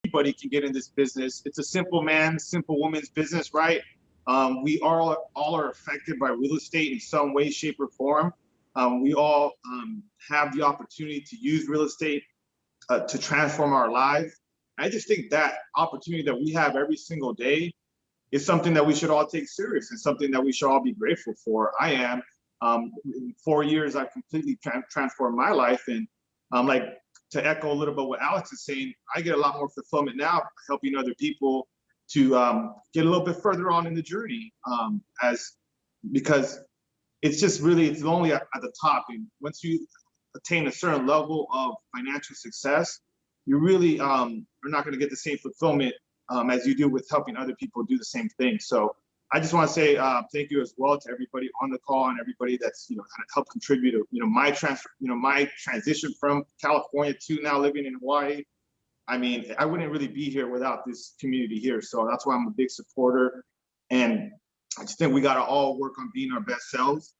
anybody can get in this business. It's a simple man, simple woman's business, right? We all are affected by real estate in some way, shape, or form. We all have the opportunity to use real estate to transform our lives. I just think that opportunity that we have every single day is something that we should all take serious and something that we should all be grateful for. I am. In 4 years, I've completely transformed my life. And like to echo a little bit what Alex is saying, I get a lot more fulfillment now helping other people to get a little bit further on in the journey because it's just really, it's only at the top. And once you attain a certain level of financial success, you really are not going to get the same fulfillment as you do with helping other people do the same thing. So I just want to say thank you as well to everybody on the call and everybody that's kind of helped contribute to my transition from California to now living in Hawaii. I mean, I wouldn't really be here without this community here. So that's why I'm a big supporter. And I just think we got to all work on being our best selves,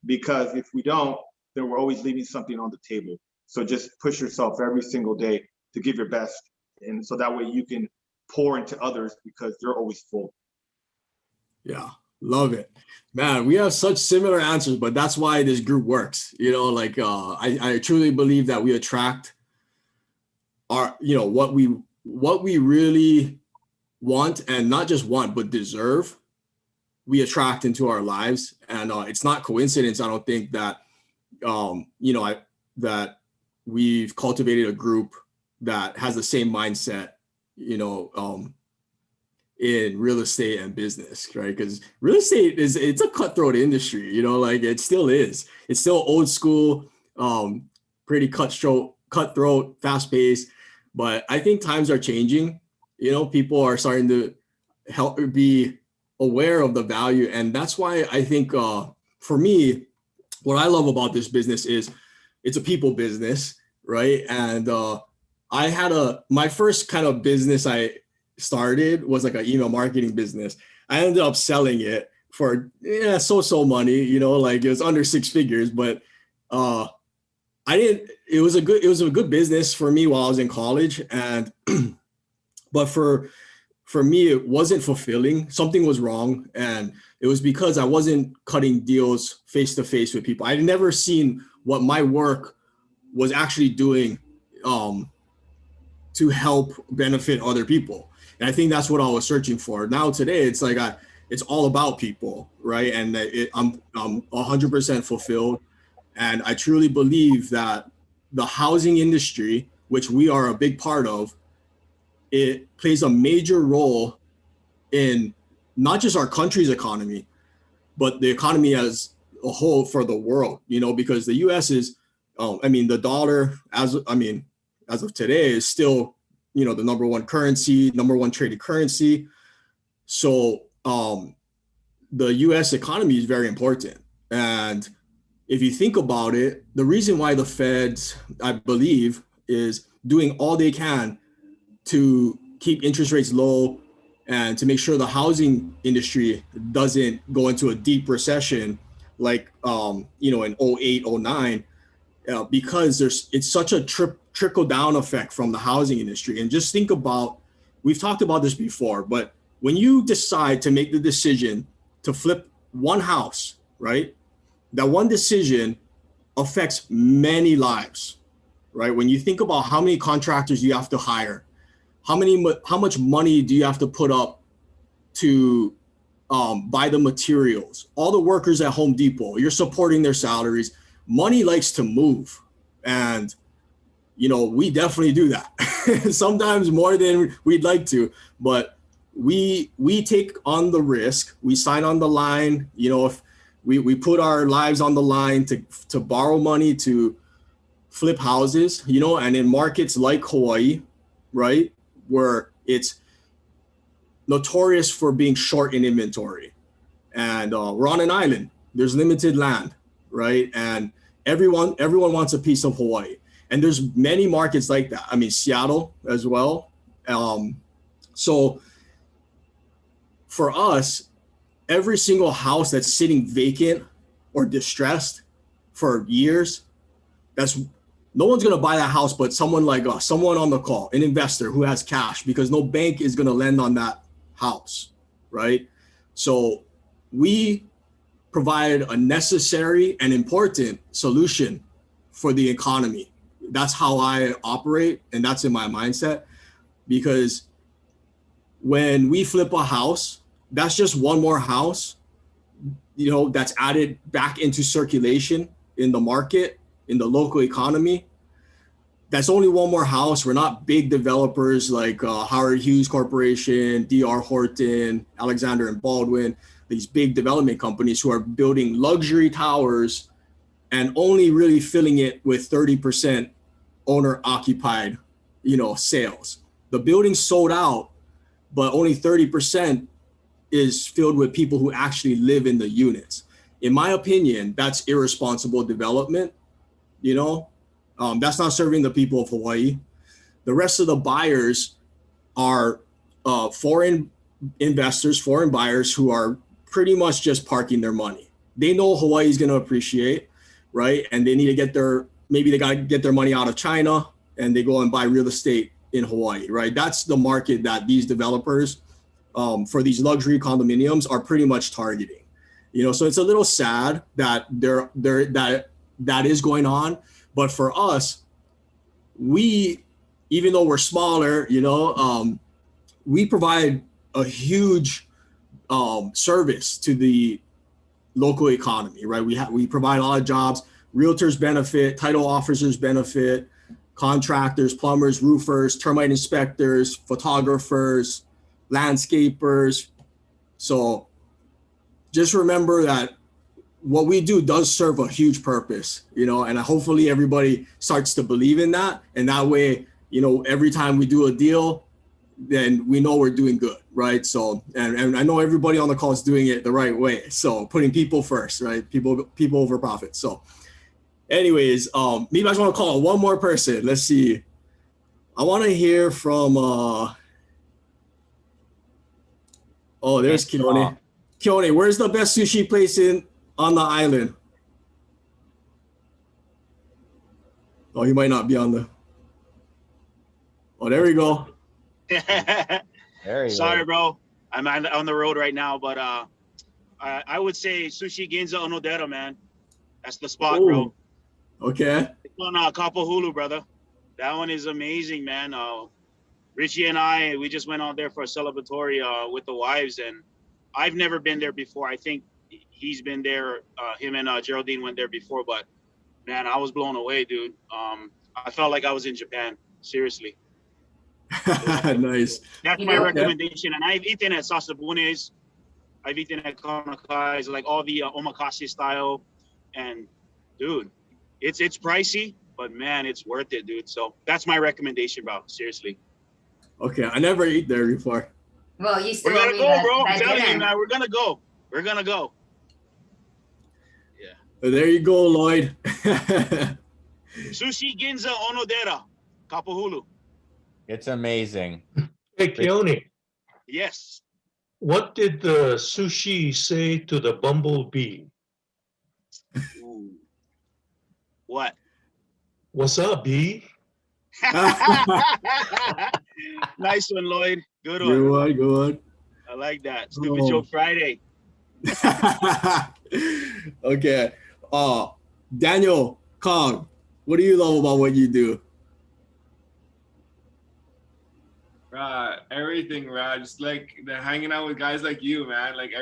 because if we don't, then we're always leaving something on the table. So just push yourself every single day to give your best. And so that way you can pour into others because they're always full. Yeah, love it. Man, we have such similar answers, but that's why this group works. I truly believe that we attract our, what we really want, and not just want, but deserve, we attract into our lives. And it's not coincidence, I don't think, that, that we've cultivated a group that has the same mindset, in real estate and business, right? Because real estate it's a cutthroat industry, it still is. It's still old school, pretty cutthroat, fast paced. But I think times are changing. People are starting to be aware of the value. And that's why I think for me, what I love about this business is it's a people business, right? And I had my first kind of business I started was like an email marketing business. I ended up selling it for so money, it was under six figures, but it was a good business for me while I was in college. And but for me, it wasn't fulfilling. Something was wrong. And it was because I wasn't cutting deals face to face with people. I'd never seen what my work was actually doing to help benefit other people. And I think that's what I was searching for. Now today, it's like it's all about people, right? And I'm 100% fulfilled. And I truly believe that the housing industry, which we are a big part of, it plays a major role in not just our country's economy, but the economy as a whole for the world, because the US is, the dollar as of today is still, the number one traded currency. So the US economy is very important. And if you think about it, the reason why the Feds, I believe, is doing all they can to keep interest rates low and to make sure the housing industry doesn't go into a deep recession like, in 08, 09, because it's such a trickle down effect from the housing industry. And just think about, we've talked about this before, but when you decide to make the decision to flip one house, right, that one decision affects many lives, right? When you think about how many contractors you have to hire, how much money do you have to put up to buy the materials, all the workers at Home Depot, you're supporting their salaries. Money likes to move. And, we definitely do that. Sometimes more than we'd like to, but we take on the risk. We sign on the line, if we put our lives on the line to borrow money to flip houses, and in markets like Hawaii, right, where it's notorious for being short in inventory. And we're on an island. There's limited land, right? And everyone wants a piece of Hawaii. And there's many markets like that. Seattle as well. So for us, every single house that's sitting vacant or distressed for years, no one's going to buy that house, but someone like us, someone on the call, an investor who has cash, because no bank is going to lend on that house, right? So we provide a necessary and important solution for the economy. That's how I operate, and that's in my mindset, because when we flip a house, that's just one more house, you know, that's added back into circulation in the market, in the local economy. That's only one more house. We're not big developers like Howard Hughes Corporation, D.R. Horton, Alexander and Baldwin, these big development companies who are building luxury towers and only really filling it with 30% owner occupied, you know, sales. The building sold out, but only 30% is filled with people who actually live in the units. In my opinion, that's irresponsible development. You know, that's not serving the people of Hawaii. The rest of the buyers are foreign investors, foreign buyers who are pretty much just parking their money. They know Hawaii is going to appreciate, right? And they need to get maybe they got to get their money out of China, and they go and buy real estate in Hawaii, right? That's the market that these developers for these luxury condominiums are pretty much targeting. You know, so it's a little sad that that is going on. But for us, we, even though we're smaller, you know, we provide a huge service to the local economy, right? We provide a lot of jobs. Realtors benefit, title officers benefit, contractors, plumbers, roofers, termite inspectors, photographers, landscapers. So just remember that what we do does serve a huge purpose, you know, and hopefully everybody starts to believe in that. And that way, you know, every time we do a deal, then we know we're doing good, right? So, and I know everybody on the call is doing it the right way. So putting people first, right? People over profit. So anyways, maybe I just want to call one more person. Let's see. I want to hear from, there's Keone. Keone, where's the best sushi place on the island? Oh, he might not be on the. Oh, there we go. Sorry, bro. I'm on the road right now, but I would say Sushi Ginza Onodera, man. That's the spot, bro. Okay. It's on Kapahulu, brother. That one is amazing, man. Richie and I, we just went out there for a celebratory with the wives, and I've never been there before. I think he's been there. Him and Geraldine went there before, but man, I was blown away, dude. I felt like I was in Japan. Seriously. Nice. That's my recommendation. And I've eaten at Sasabune's. I've eaten at Kanakai's, like all the omakase style. And dude, it's pricey, but man, it's worth it, dude. So that's my recommendation, bro. Seriously. Okay, I never eat there before. Well, you still We're gonna go, bro. I'm telling you, man. We're gonna go. We're gonna go. Yeah. There you go, Lloyd. Sushi Ginza Onodera, Kapahulu. It's amazing. Hey, Keone, Yes. what did the sushi say to the bumblebee? Ooh. What? What's up, bee? Nice one, Lloyd. Good one. Good one, good one. I like that. Stupid Joke Friday. Okay. Daniel Kong, what do you love about what you do? Everything, man. Just like the hanging out with guys like you, man. Like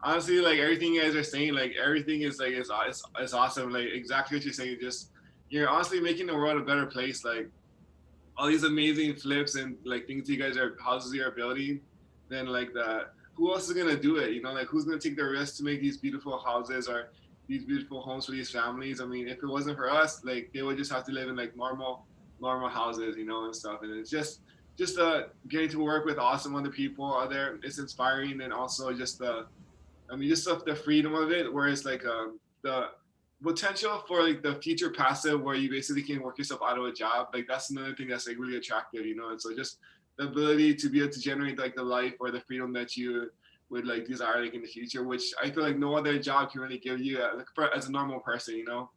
honestly, like everything you guys are saying, like everything is like it's awesome. Like exactly what you're saying. Just you're honestly making the world a better place. Like all these amazing flips and like things you guys are houses you're building. Then like who else is gonna do it? You know, like who's gonna take the risk to make these beautiful houses or these beautiful homes for these families? I mean, if it wasn't for us, like they would just have to live in like normal houses, you know, and stuff. And it's just getting to work with awesome other people out there. It's inspiring, and also just the freedom of it, where it's like the potential for like the future passive, where you basically can work yourself out of a job. Like that's another thing that's like really attractive, you know. And so just the ability to be able to generate like the life or the freedom that you would like desire like in the future, which I feel like no other job can really give you as a normal person, you know.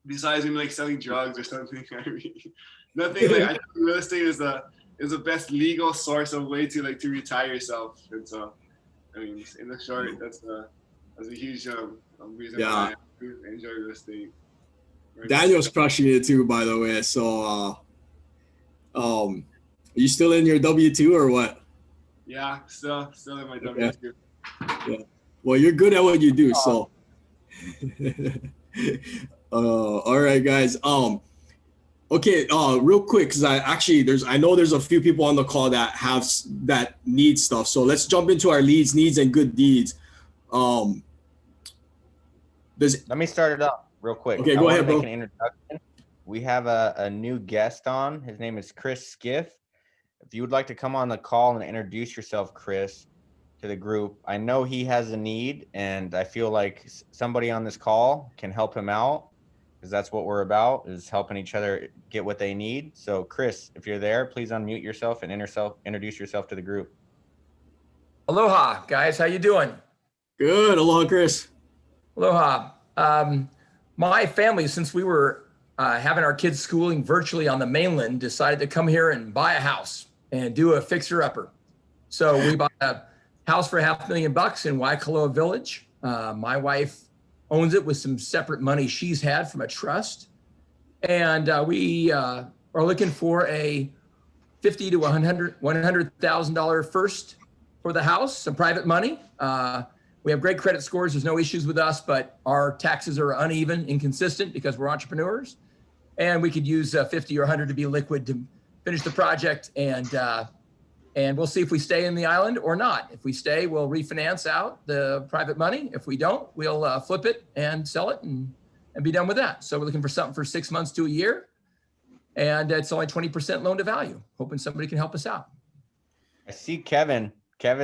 besides maybe like selling drugs or something. I mean, nothing like I think real estate is the best legal source of way to like to retire yourself. And so, I mean, in the short, that's a huge reason why I enjoy real estate. Right? Daniel's crushing it too, by the way. So, are you still in your W-2 or what? Yeah, still in my W-2. Yeah. Well, you're good at what you do, so. All right, guys. Okay. Real quick, because I know there's a few people on the call that need stuff. So let's jump into our leads, needs, and good deeds. Let me start it off real quick. Okay, go ahead, bro. Make an introduction. We have a new guest on. His name is Chris Skiff. If you would like to come on the call and introduce yourself, Chris, to the group. I know he has a need, and I feel like somebody on this call can help him out, because that's what we're about, is helping each other get what they need. So Chris, if you're there, please unmute yourself and introduce yourself to the group. Aloha, guys. How you doing? Good. Aloha, Chris. Aloha. My family, since we were having our kids schooling virtually on the mainland, decided to come here and buy a house and do a fixer-upper. So we bought a house for $500,000 in Waikoloa Village. My wife owns it with some separate money she's had from a trust. And we are looking for a $50,000 to $100,000 first for the house, some private money. We have great credit scores. There's no issues with us, but our taxes are uneven, inconsistent because we're entrepreneurs. And we could use 50 or 100 to be liquid to finish the project. And we'll see if we stay in the island or not. If we stay, we'll refinance out the private money. If we don't, we'll flip it and sell it and be done with that. So we're looking for something for 6 months to a year. And it's only 20% loan to value. Hoping somebody can help us out. I see Kevin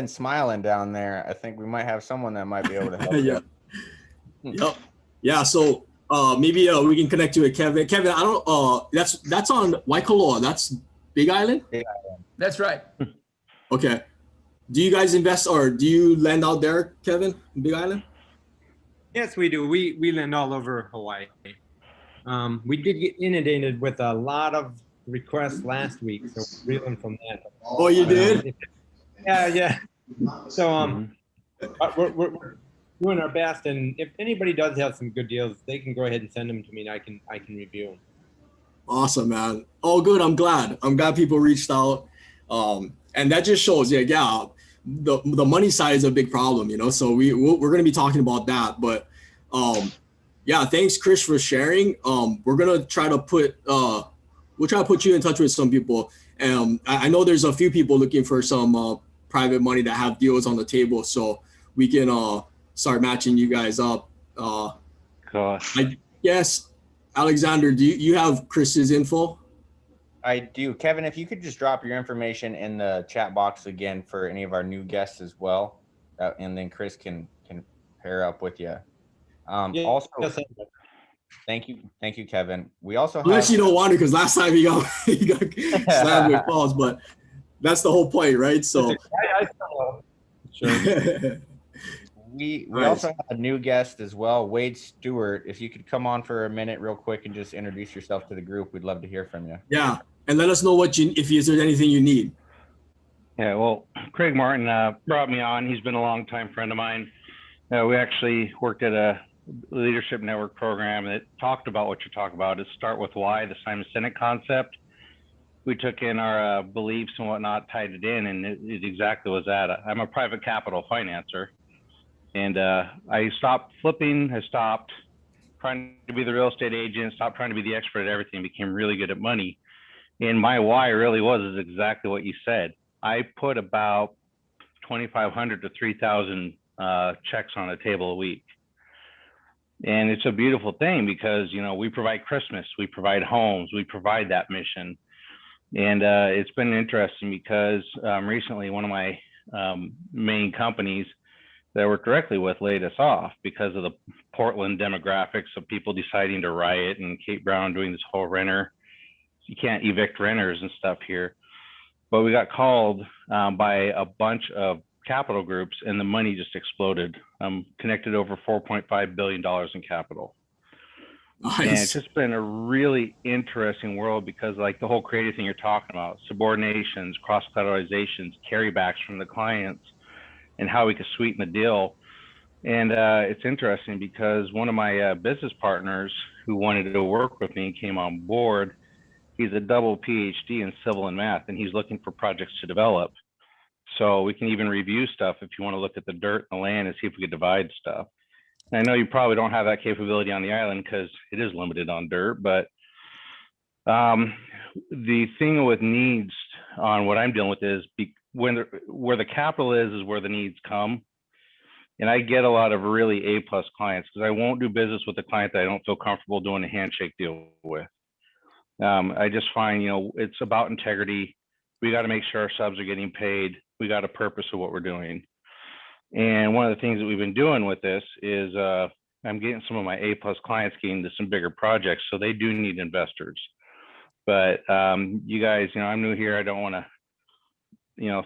smiling down there. I think we might have someone that might be able to help you. Yep. Yeah. So maybe we can connect you with Kevin. Kevin, I don't. That's on Waikoloa. That's Big Island. Big Island. That's right. Okay. Do you guys invest or do you lend out there, Kevin, in Big Island? Yes, we do. We lend all over Hawaii. We did get inundated with a lot of requests last week, so we're reeling from that. Oh, you did? Yeah. So we're doing our best, and if anybody does have some good deals, they can go ahead and send them to me, and I can review them. Awesome, man. Oh, good. I'm glad people reached out. And that just shows, the money side is a big problem, so we're going to be talking about that. But thanks, Chris, for sharing. We're going to try to put you in touch with some people. I know there's a few people looking for some private money that have deals on the table, so we can start matching you guys up. Gosh. I guess, Alexander, do you have Chris's info? I do. Kevin, if you could just drop your information in the chat box again for any of our new guests as well, and then Chris can pair up with you. Also, thank you, Kevin. We also unless you don't want to, because last time he got slammed with calls, but that's the whole point, right? So sure. We also have a new guest as well, Wade Stewart. If you could come on for a minute real quick and just introduce yourself to the group, we'd love to hear from you. Yeah, and let us know if there's anything you need. Yeah, well, Craig Martin brought me on. He's been a longtime friend of mine. We actually worked at a leadership network program that talked about what you're talking about. Is start with why, the Simon Sinek concept. We took in our beliefs and whatnot, tied it in, and it exactly was that. I'm a private capital financer. And I stopped flipping. I stopped trying to be the real estate agent, stopped trying to be the expert at everything, became really good at money. And my why really is exactly what you said. I put about 2,500 to 3,000 checks on a table a week. And it's a beautiful thing because, we provide Christmas, we provide homes, we provide that mission. And it's been interesting because recently one of my main companies that I work directly with laid us off because of the Portland demographics of people deciding to riot and Kate Brown doing this whole renter. You can't evict renters and stuff here. But we got called by a bunch of capital groups and the money just exploded. Connected over $4.5 billion in capital. And it's Nice. just been a really interesting world because like the whole creative thing you're talking about, subordinations, cross collateralizations, carrybacks from the clients, and how we could sweeten the deal. And it's interesting because one of my business partners who wanted to work with me came on board. He's a double PhD in civil and math, and he's looking for projects to develop. So we can even review stuff if you want to look at the dirt and the land and see if we could divide stuff. And I know you probably don't have that capability on the island because it is limited on dirt, but the thing with needs on what I'm dealing with is where the capital is where the needs come. And I get a lot of really A+ clients because I won't do business with a client that I don't feel comfortable doing a handshake deal with. I just find, it's about integrity. We got to make sure our subs are getting paid. We got a purpose of what we're doing. And one of the things that we've been doing with this is I'm getting some of my A+ clients getting into some bigger projects. So they do need investors. But you guys, I'm new here. I don't want to,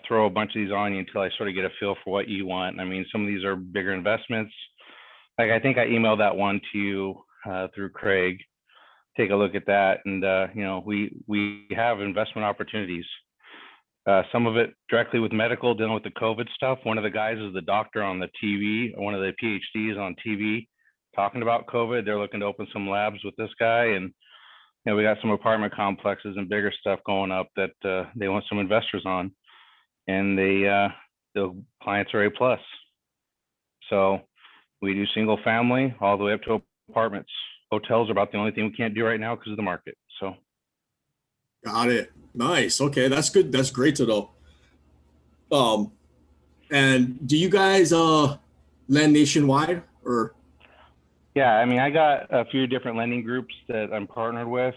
throw a bunch of these on you until I sort of get a feel for what you want. I mean, some of these are bigger investments. Like I think I emailed that one to you through Craig. Take a look at that. And, we have investment opportunities. Some of it directly with medical, dealing with the COVID stuff. One of the guys is the doctor on the TV, one of the PhDs on TV talking about COVID. They're looking to open some labs with this guy. And, we got some apartment complexes and bigger stuff going up that they want some investors on. And the clients are A+. So we do single family all the way up to apartments. Hotels are about the only thing we can't do right now because of the market. So. Got it. Nice. Okay, that's good. That's great to know. And do you guys lend nationwide or? Yeah, I mean, I got a few different lending groups that I'm partnered with.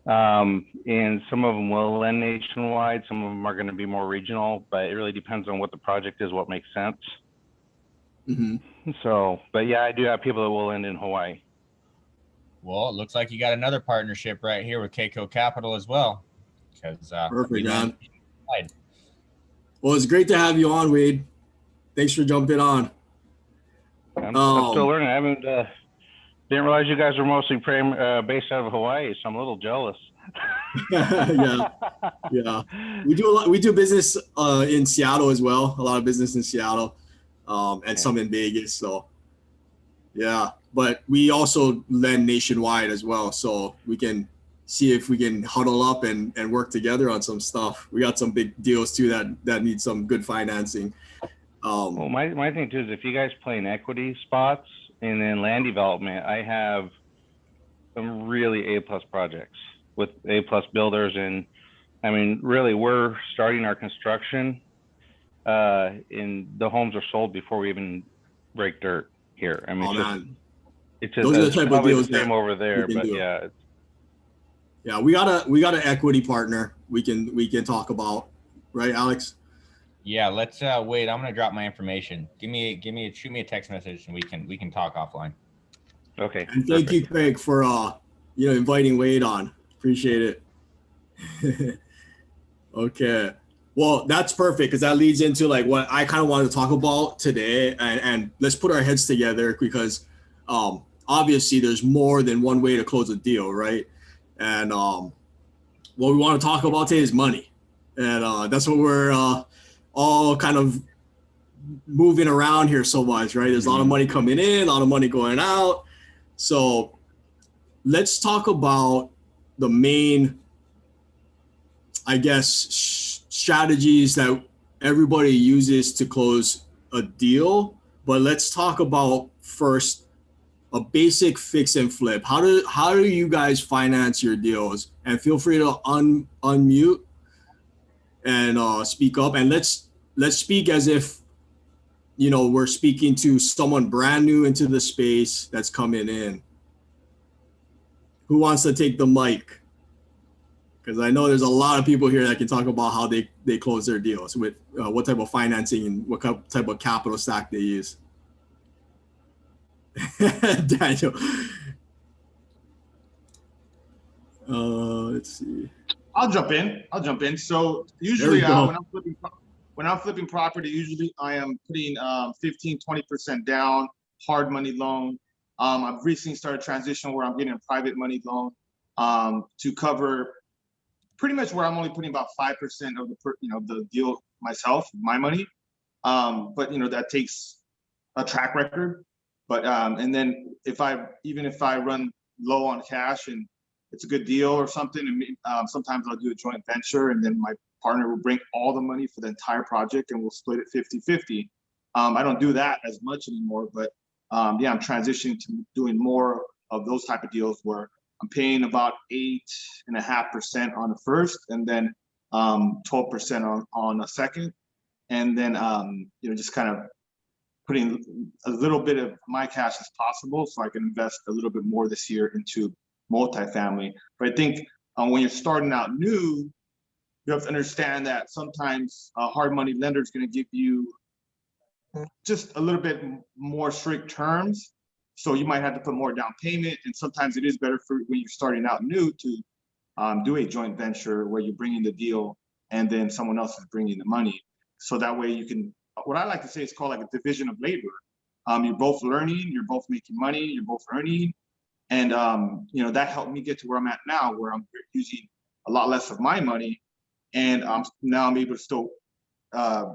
And some of them will lend nationwide. Some of them are going to be more regional, but it really depends on what the project is, what makes sense. Mm-hmm. So, but yeah, I do have people that will lend in Hawaii. Well, it looks like you got another partnership right here with Keiko Capital as well. Because perfect, man. Well, it's great to have you on, Wade. Thanks for jumping on. I'm still learning. I haven't didn't realize you guys were mostly based out of Hawaii, so I'm a little jealous. Yeah. We do business in Seattle as well. A lot of business in Seattle, and some in Vegas. So, yeah. But we also lend nationwide as well, so we can see if we can huddle up and work together on some stuff. We got some big deals too that need some good financing. Well, my thing too is if you guys play in equity spots and then land development, I have some really A+ projects with A+ builders, and I mean, really, we're starting our construction, and the homes are sold before we even break dirt here. I mean, it's just those are the type of deals the same over there, but yeah. Yeah, we got an equity partner we can talk about, right, Alex? Yeah, let's wait. I'm gonna drop my information. Shoot me a text message and we can talk offline. Okay. And thank you, Craig, for inviting Wade on. Appreciate it. Okay. Well, that's perfect because that leads into like what I kind of wanted to talk about today, and let's put our heads together because obviously there's more than one way to close a deal, right? And what we want to talk about today is money, and that's what we're all kind of moving around here so much, right? There's a lot of money coming in, a lot of money going out. So let's talk about the main, I guess, strategies that everybody uses to close a deal. But let's talk about first a basic fix and flip. How do you guys finance your deals? And feel free to unmute and speak up. And let's speak as if we're speaking to someone brand new into the space that's coming in. Who wants to take the mic? Because I know there's a lot of people here that can talk about how they close their deals with what type of financing and what type of capital stack they use. Daniel. Let's see. I'll jump in. So usually when I'm flipping property, usually I am putting 15-20% down, hard money loan. I've recently started transition where I'm getting a private money loan to cover pretty much where I'm only putting about 5% of the deal myself, my money. But that takes a track record. But and then if I run low on cash and it's a good deal or something, and sometimes I'll do a joint venture, and then my partner will bring all the money for the entire project and we'll split it 50-50. I don't do that as much anymore, but I'm transitioning to doing more of those type of deals where I'm paying about 8.5% on the first, and then 12% on a second, and then just kind of putting a little bit of my cash as possible so I can invest a little bit more this year into multifamily. But I think when you're starting out new, you have to understand that sometimes a hard money lender is going to give you just a little bit more strict terms. So you might have to put more down payment. And sometimes it is better for when you're starting out new to do a joint venture where you're bringing the deal and then someone else is bringing the money. So that way you can, what I like to say is called like a division of labor. You're both learning, you're both making money, you're both earning. And, that helped me get to where I'm at now, where I'm using a lot less of my money. And now I'm able to still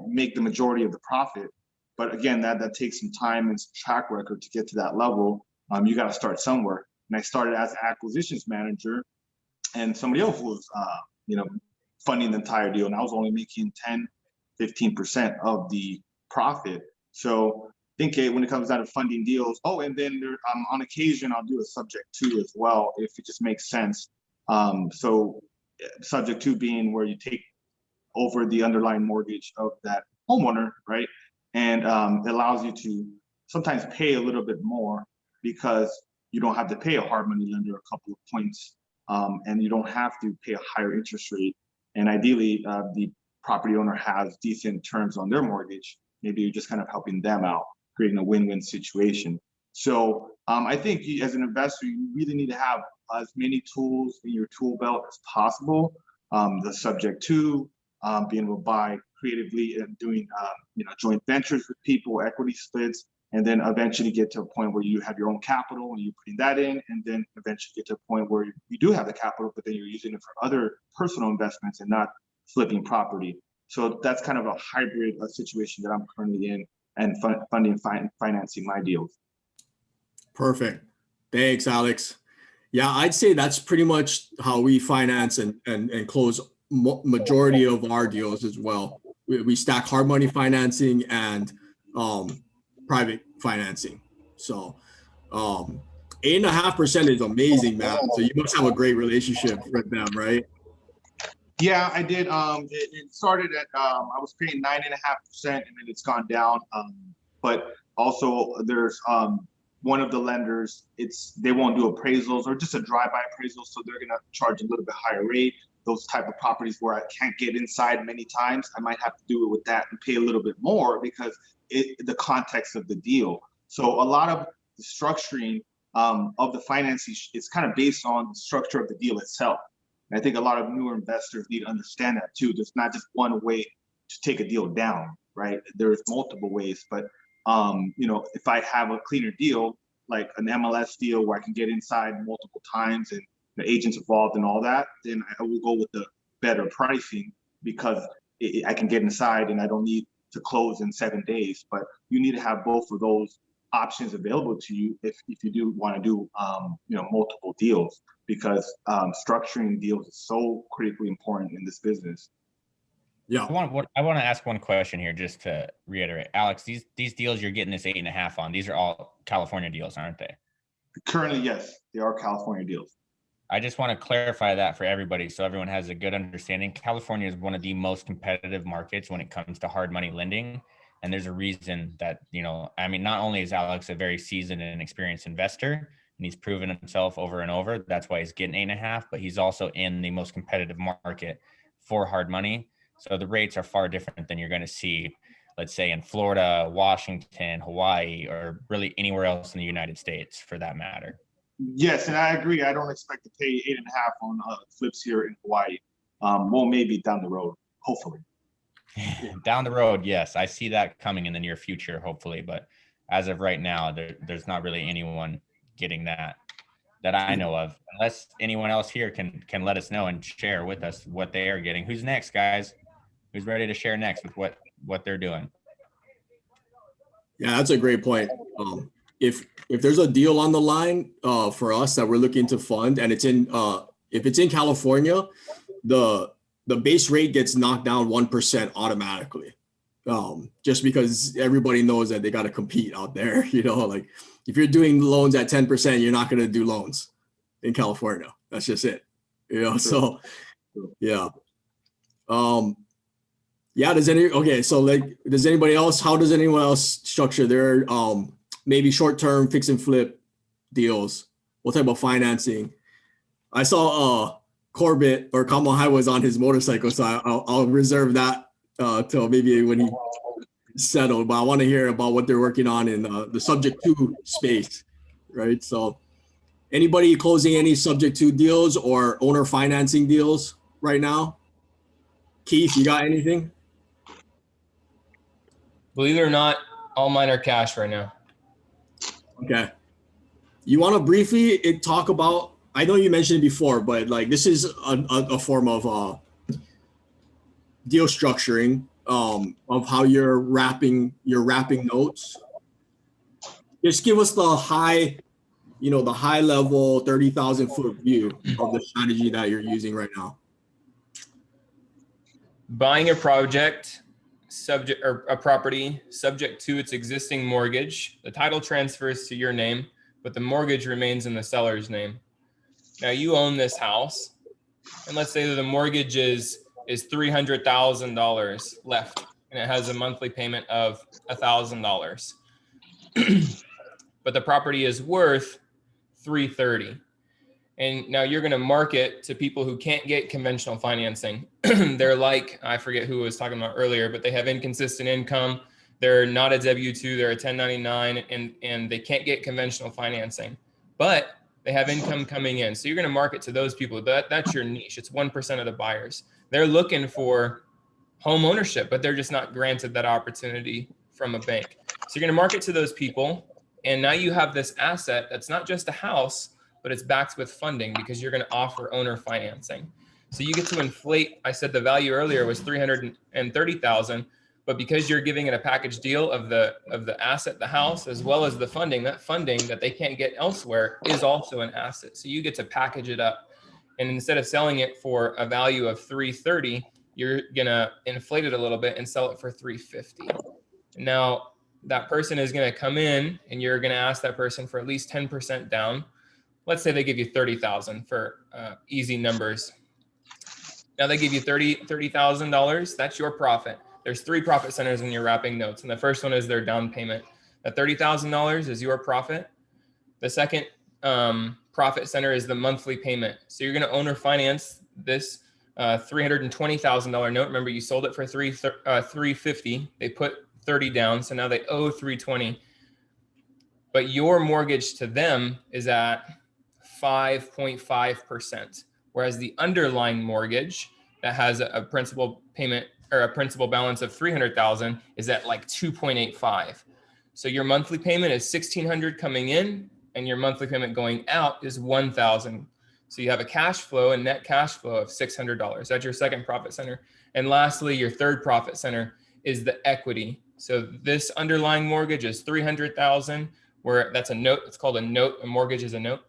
make the majority of the profit. But again, that takes some time and some track record to get to that level. You got to start somewhere. And I started as an acquisitions manager, and somebody else was, funding the entire deal. And I was only making 10-15% of the profit. So I think when it comes down to funding deals, and then on occasion, I'll do a subject to as well, if it just makes sense. So subject to being where you take over the underlying mortgage of that homeowner, right? And it allows you to sometimes pay a little bit more because you don't have to pay a hard money lender a couple of points, and you don't have to pay a higher interest rate. And ideally, the property owner has decent terms on their mortgage. Maybe you're just kind of helping them out, creating a win-win situation. So I think as an investor, you really need to have as many tools in your tool belt as possible. The subject to being able to buy creatively and doing joint ventures with people, equity splits, and then eventually get to a point where you have your own capital and you're putting that in, and then eventually get to a point where you do have the capital, but then you're using it for other personal investments and not flipping property. So that's kind of a hybrid situation that I'm currently in, and financing my deals. Perfect. Thanks, Alex. Yeah, I'd say that's pretty much how we finance and close majority of our deals as well. We stack hard money financing and private financing. So 8.5% is amazing, man. So you must have a great relationship with them, right? Yeah, I did. It started at I was paying 9.5%, and then it's gone down. But also there's one of the lenders, they won't do appraisals or just a drive-by appraisal, so they're gonna charge a little bit higher rate. Those type of properties where I can't get inside many times, I might have to do it with that and pay a little bit more because the context of the deal. So a lot of the structuring of the financing is kind of based on the structure of the deal itself. And I think a lot of newer investors need to understand that too. There's not just one way to take a deal down, right? There's multiple ways, but if I have a cleaner deal, like an MLS deal where I can get inside multiple times and the agents involved and all that, then I will go with the better pricing because I can get inside and I don't need to close in 7 days. But you need to have both of those options available to you if you do want to do multiple deals, because structuring deals is so critically important in this business. Yeah. I want to ask one question here just to reiterate. Alex, these deals you're getting this 8.5 on, these are all California deals, aren't they? Currently, yes, they are California deals. I just want to clarify that for everybody so everyone has a good understanding. California is one of the most competitive markets when it comes to hard money lending. And there's a reason that, not only is Alex a very seasoned and experienced investor, and he's proven himself over and over, that's why he's getting 8.5, but he's also in the most competitive market for hard money. So the rates are far different than you're going to see, let's say in Florida, Washington, Hawaii, or really anywhere else in the United States for that matter. Yes, and I agree. I don't expect to pay 8.5 on flips here in Hawaii. Well, maybe down the road, hopefully. Down the road, yes, I see that coming in the near future, hopefully. But as of right now, there's not really anyone getting that I know of, unless anyone else here can let us know and share with us what they are getting. Who's next, guys? Who's ready to share next with what they're doing? Yeah, that's a great point. If there's a deal on the line for us that we're looking to fund, and it's in if it's in California, the base rate gets knocked down 1% automatically, just because everybody knows that they got to compete out there. You know, like if you're doing loans at 10%, you're not going to do loans in California. That's just it. You know, so yeah. Yeah, does anybody else, how does anyone else structure their maybe short-term fix and flip deals? What type of financing? I saw Corbett or Kamahai was on his motorcycle, so I'll reserve that till maybe when he settled, but I want to hear about what they're working on in the subject to space, right? So anybody closing any subject to deals or owner financing deals right now? Keith, you got anything? Believe it or not, all mine are cash right now. Okay. You want to briefly talk about, I know you mentioned it before, but like this is a form of deal structuring of how you're wrapping notes. Just give us the high level 30,000 foot view of the strategy that you're using right now. Buying a project or a property subject to its existing mortgage. The title transfers to your name, but the mortgage remains in the seller's name. Now you own this house, and let's say that the mortgage is $300,000 left, and it has a monthly payment of $1,000. But the property is worth $330,000. And now you're going to market to people who can't get conventional financing. They're like, I forget who I was talking about earlier, but they have inconsistent income. They're not a W-2, they're a 1099, and they can't get conventional financing, but they have income coming in. So you're going to market to those people. That's your niche. It's 1% of the buyers. They're looking for home ownership, but they're just not granted that opportunity from a bank. So you're going to market to those people. And now you have this asset that's not just a house, but it's backed with funding because you're going to offer owner financing. So you get to inflate. I said the value earlier was $330,000, but because you're giving it a package deal of the asset, the house, as well as the funding, that funding that they can't get elsewhere is also an asset. So you get to package it up. And instead of selling it for a value of $330,000, you're going to inflate it a little bit and sell it for $350,000. Now that person is going to come in and you're going to ask that person for at least 10% down. Let's say they give you $30,000 for easy numbers. Now they give you $30,000. That's your profit. There's 3 profit centers in your wrapping notes. And the first one is their down payment. That $30,000 is your profit. The second profit center is the monthly payment. So you're going to owner finance this $320,000 note. Remember, you sold it for $350,000. They put $30,000 down. So now they owe $320,000. But your mortgage to them is at 5.5%, whereas the underlying mortgage that has a principal payment or a principal balance of $300,000 is at like 2.85. So your monthly payment is $1,600 coming in, and your monthly payment going out is $1,000. So you have a cash flow, a net cash flow of $600. That's your second profit center. And lastly, your third profit center is the equity. So this underlying mortgage is $300,000, where that's a note. It's called a note. A mortgage is a note.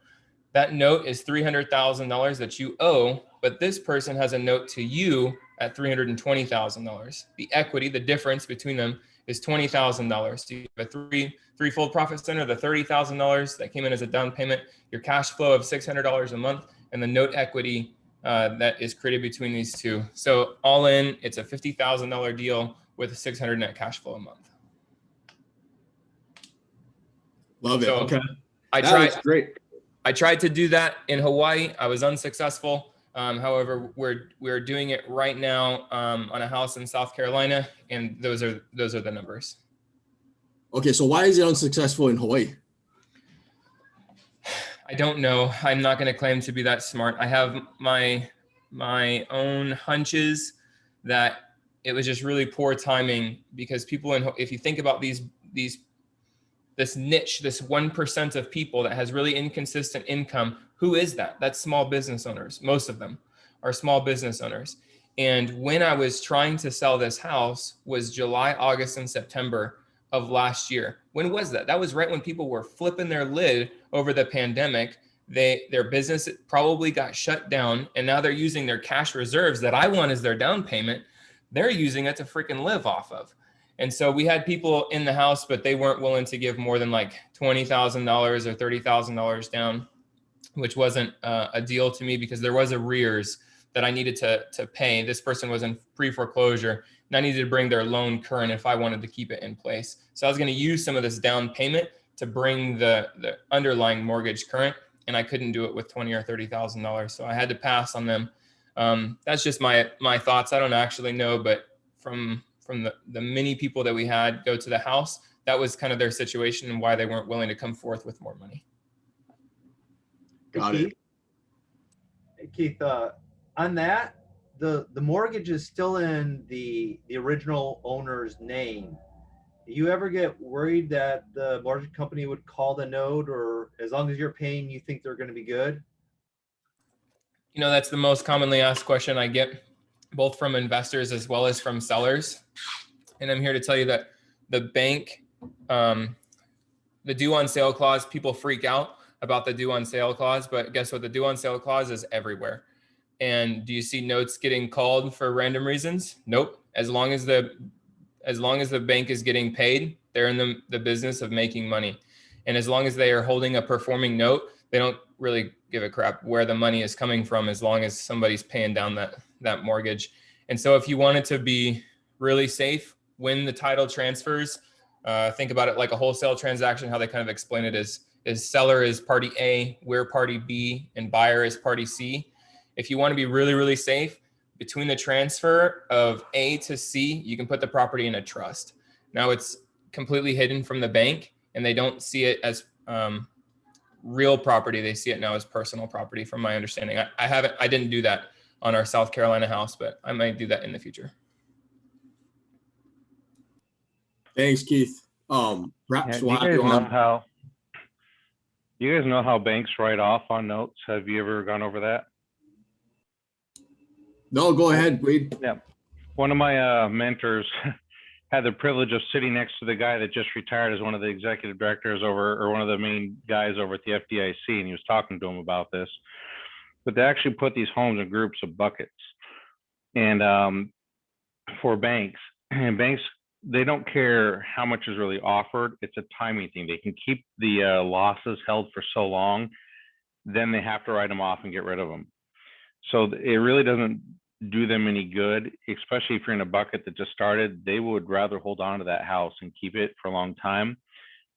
That note is $300,000 that you owe, but this person has a note to you at $320,000. The equity, the difference between them, is $20,000. So you have a threefold profit center, the $30,000 that came in as a down payment, your cash flow of $600 a month, and the note equity that is created between these two. So all in, it's a $50,000 deal with a $600 net cash flow a month. Love it. So okay. That's great. I tried to do that in Hawaii. I was unsuccessful. However, we're doing it right now on a house in South Carolina, and those are the numbers. Okay, so why is it unsuccessful in Hawaii? I don't know. I'm not going to claim to be that smart. I have my own hunches that it was just really poor timing, because people if you think about these this niche, this 1% of people that has really inconsistent income. Who is that? That's small business owners. Most of them are small business owners. And when I was trying to sell this house was July, August, and September of last year. When was that? That was right when people were flipping their lid over the pandemic. Their business probably got shut down, and now they're using their cash reserves that I want as their down payment. They're using it to freaking live off of. And so we had people in the house, but they weren't willing to give more than like $20,000 or $30,000 down, which wasn't a deal to me because there was arrears that I needed to pay. This person was in pre-foreclosure, and I needed to bring their loan current if I wanted to keep it in place. So I was going to use some of this down payment to bring the underlying mortgage current, and I couldn't do it with $20,000 or $30,000. So I had to pass on them. That's just my thoughts. I don't actually know, but from the many people that we had go to the house, that was kind of their situation and why they weren't willing to come forth with more money. Got it. Hey, Keith, on that, the mortgage is still in the original owner's name. Do you ever get worried that the mortgage company would call the note, or as long as you're paying, you think they're going to be good? You know, that's the most commonly asked question I get, both from investors as well as from sellers. And I'm here to tell you that the bank, the due on sale clause, people freak out about the due on sale clause, but guess what? The due on sale clause is everywhere. And do you see notes getting called for random reasons? Nope. As long as the bank is getting paid, they're in the business of making money. And as long as they are holding a performing note, they don't really give a crap where the money is coming from, as long as somebody's paying down that mortgage. And so if you wanted to be really safe when the title transfers, think about it like a wholesale transaction. How they kind of explain it is seller is party A, we're party B, and buyer is party C. If you want to be really, really safe, between the transfer of A to C, you can put the property in a trust. Now it's completely hidden from the bank, and they don't see it as real property. They see it now as personal property, from my understanding. I didn't do that on our South Carolina house, but I might do that in the future. Thanks, Keith. Perhaps Do you guys know how banks write off on notes? Have you ever gone over that? No, go ahead, Wade. Yeah. One of my mentors had the privilege of sitting next to the guy that just retired as one of the executive directors or one of the main guys over at the FDIC, and he was talking to him about this. But they actually put these homes in groups of buckets. And for banks, and banks, they don't care how much is really offered. It's a timing thing. They can keep the losses held for so long, then they have to write them off and get rid of them. So it really doesn't do them any good, especially if you're in a bucket that just started. They would rather hold on to that house and keep it for a long time.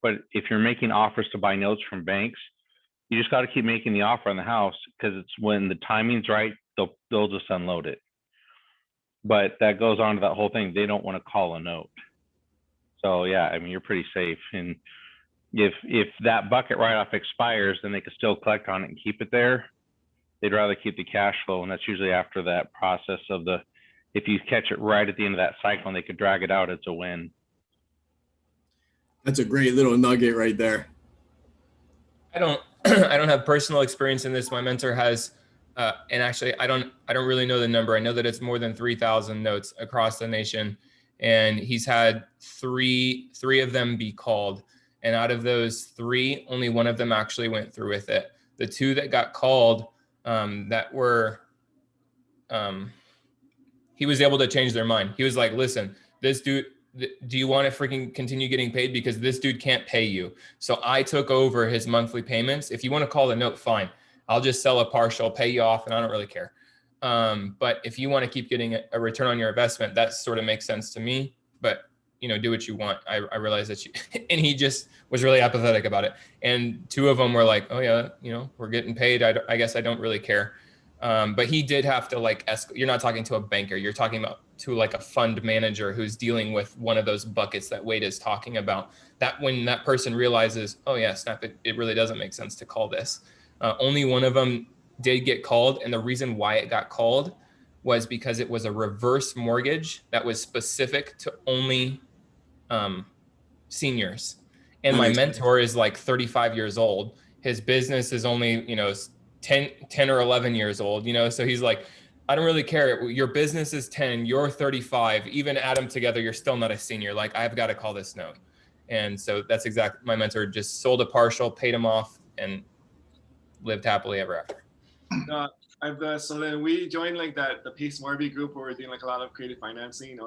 But if you're making offers to buy notes from banks, you just got to keep making the offer on the house, because it's when the timing's right, they'll just unload it. But that goes on to that whole thing. They don't want to call a note. So yeah, I mean, you're pretty safe. And if that bucket write-off expires, then they can still collect on it and keep it there. They'd rather keep the cash flow, and that's usually after that process of if you catch it right at the end of that cycle and they could drag it out, it's a win. That's a great little nugget right there. I don't have personal experience in this. My mentor has, and actually I don't really know the number. I know that it's more than 3,000 notes across the nation, and he's had three of them be called. And out of those three, only one of them actually went through with it. The two that got called, that were, he was able to change their mind. He was like, listen, this dude, do you want to freaking continue getting paid? Because this dude can't pay you. So I took over his monthly payments. If you want to call the note, fine. I'll just sell a partial, pay you off, and I don't really care. But if you want to keep getting a return on your investment, that sort of makes sense to me. But do what you want. I realize that and he just was really apathetic about it. And two of them were like, oh yeah, we're getting paid. I guess I don't really care. But he did have to you're not talking to a banker. You're talking about to like a fund manager who's dealing with one of those buckets that Wade is talking about. That when that person realizes, oh yeah, snap, it really doesn't make sense to call this. Only one of them did get called. And the reason why it got called was because it was a reverse mortgage that was specific to only seniors. And That my makes sense. mentor is like 35 years old. His business is only, 10 or 11 years old, so he's like, I don't really care. Your business is 10, you're 35, even add them together, you're still not a senior. Like, I've got to call this note. And so that's exactly, my mentor just sold a partial, paid him off, and lived happily ever after. So then we joined like the Pace Morby group where we're doing like a lot of creative financing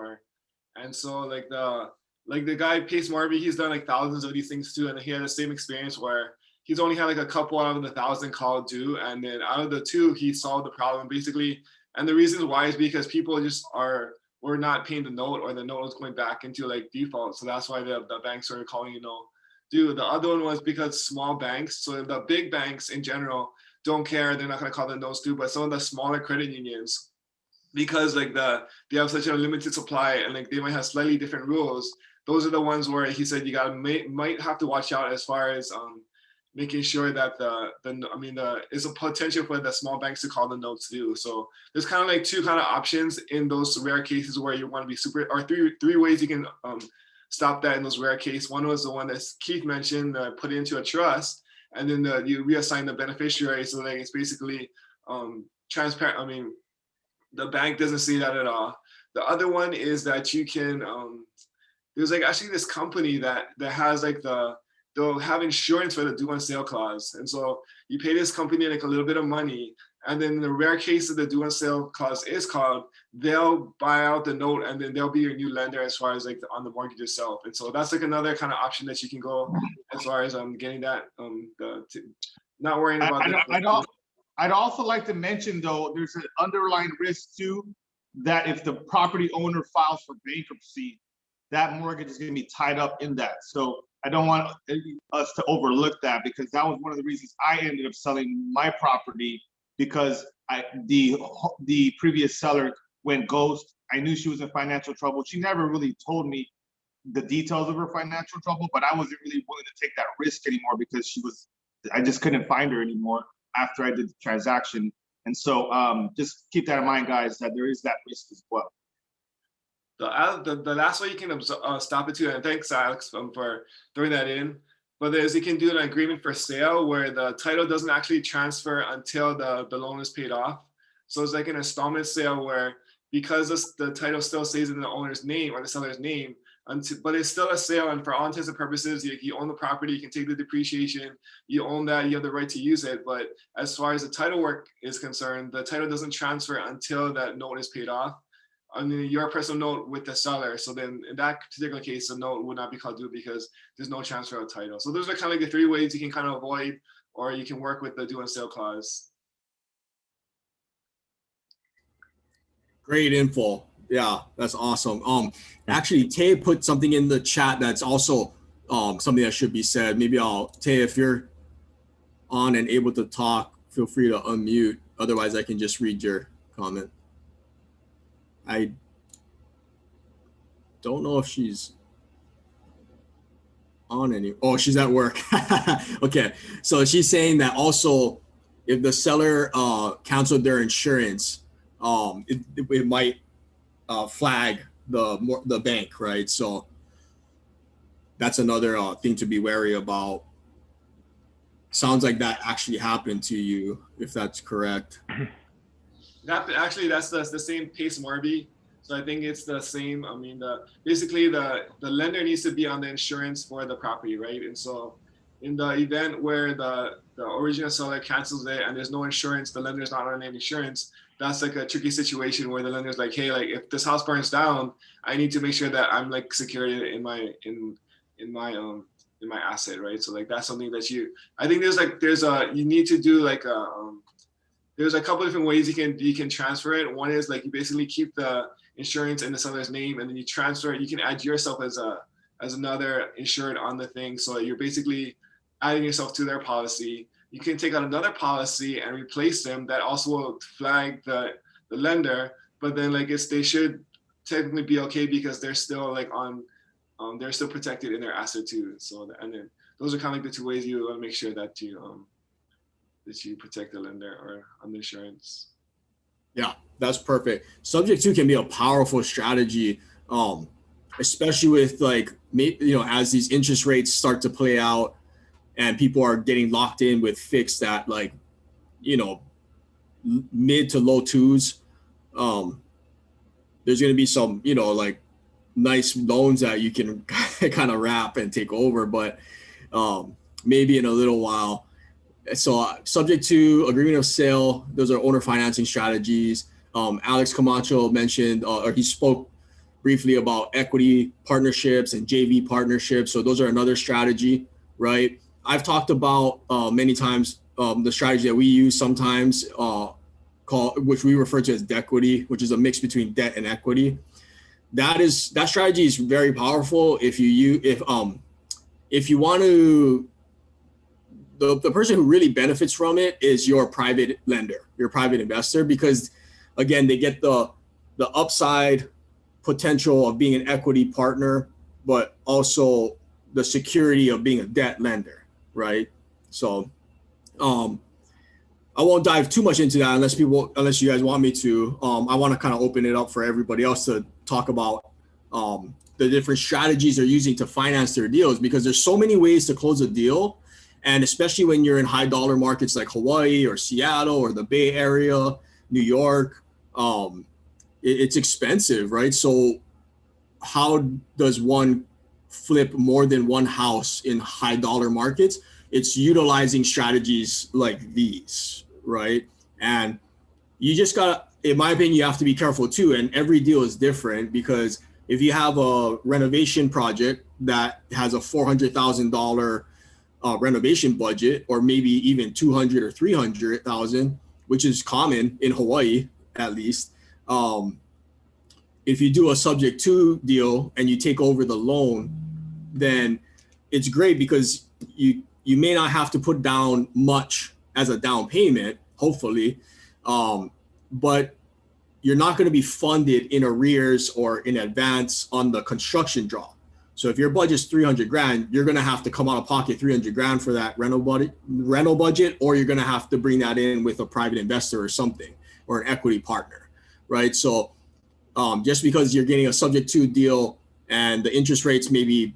and so like the guy Pace Morby, he's done like thousands of these things too, and he had the same experience where he's only had like a couple out of the 1,000 called due, and then out of the 2 he solved the problem basically. And the reasons why is because people just were not paying the note, or the note was going back into like default, so that's why the banks started calling due. The other one was because small banks, so the big banks in general don't care, they're not going to call the notes due, but some of the smaller credit unions, because like they have such a limited supply and like they might have slightly different rules, those are the ones where he said you might have to watch out as far as making sure that is a potential for the small banks to call the notes due. So there's kind of like 2 kind of options in those rare cases where you want to be or three ways you can stop that in those rare cases. One was the one that Keith mentioned, put into a trust, and then you reassign the beneficiary, so like it's basically transparent. The bank doesn't see that at all. The other one is that you can there's like actually this company that has like they'll have insurance for the due on sale clause, and so you pay this company like a little bit of money, and then in the rare case that the due on sale clause is called, they'll buy out the note, and then they'll be your new lender as far as like on the mortgage itself. And so that's like another kind of option that you can go as far as getting that not worrying about that. I'd also like to mention though, there's an underlying risk too, that if the property owner files for bankruptcy, that mortgage is going to be tied up in that. So I don't want us to overlook that, because that was one of the reasons I ended up selling my property, because the previous seller went ghost. I knew she was in financial trouble. She never really told me the details of her financial trouble, but I wasn't really willing to take that risk anymore, because I just couldn't find her anymore after I did the transaction. And so just keep that in mind, guys, that there is that risk as well. The last way you can stop it too, and thanks Alex for throwing that in, but is you can do an agreement for sale where the title doesn't actually transfer until the loan is paid off. So it's like an installment sale where, because the title still stays in the owner's name or the seller's name, but it's still a sale, and for all intents and purposes, you own the property, you can take the depreciation, you own that, you have the right to use it. But as far as the title work is concerned, the title doesn't transfer until that note is paid off. I mean, your personal note with the seller. So then in that particular case, the note would not be called due because there's no transfer of title. So those are kind of like the 3 ways you can kind of avoid, or you can work with the due on sale clause. Great info. Yeah, that's awesome. Actually, Tay put something in the chat that's also something that should be said. Maybe Tay, if you're on and able to talk, feel free to unmute. Otherwise, I can just read your comment. I don't know if she's on any. Oh, she's at work. Okay, so she's saying that also, if the seller canceled their insurance, it might flag the bank, right? So that's another thing to be wary about. Sounds like that actually happened to you, if that's correct. Actually, that's the same Pace Morby. So I think it's the same. I mean, basically the lender needs to be on the insurance for the property, right? And so in the event where the original seller cancels it and there's no insurance, the lender's not on any insurance, that's like a tricky situation where the lender's like, hey, like if this house burns down, I need to make sure that I'm like secured in my asset, right? So like that's something that I think you need to do like there's a couple different ways you can transfer it. One is like you basically keep the insurance in the seller's name, and then you transfer it. You can add yourself as another insured on the thing. So you're basically adding yourself to their policy. You can take out another policy and replace them. That also will flag the lender, but then like they should technically be okay because they're still like they're still protected in their asset too. So and then those are kind of like the 2 ways you want to make sure that you protect the lender or on the insurance. Yeah, that's perfect. Subject to can be a powerful strategy. especially with like, as these interest rates start to play out and people are getting locked in with fixed at like, mid to low twos, there's going to be some, like nice loans that you can kind of wrap and take over, but maybe in a little while. So subject to agreement of sale, those are owner financing strategies. Alex Camacho mentioned, or he spoke briefly about equity partnerships and JV partnerships. So those are another strategy, right? I've talked about many times the strategy that we use sometimes which we refer to as dequity, which is a mix between debt and equity. That strategy is very powerful if you want to. The person who really benefits from it is your private lender, your private investor, because again, they get the upside potential of being an equity partner, but also the security of being a debt lender, right? So I won't dive too much into that unless you guys want me to. I want to kind of open it up for everybody else to talk about the different strategies they're using to finance their deals, because there's so many ways to close a deal. And especially when you're in high dollar markets like Hawaii or Seattle or the Bay Area, New York, it's expensive, right? So how does one flip more than one house in high dollar markets? It's utilizing strategies like these, right? And you just in my opinion, you have to be careful too. And every deal is different, because if you have a renovation project that has a $400,000 renovation budget, or maybe even 200 or 300,000, which is common in Hawaii, at least. If you do a subject to deal and you take over the loan, then it's great because you may not have to put down much as a down payment, hopefully, but you're not going to be funded in arrears or in advance on the construction draw. So if your budget's 300 grand, you're going to have to come out of pocket 300 grand for that rental budget, or you're going to have to bring that in with a private investor or something, or an equity partner, right? So just because you're getting a subject to deal and the interest rates maybe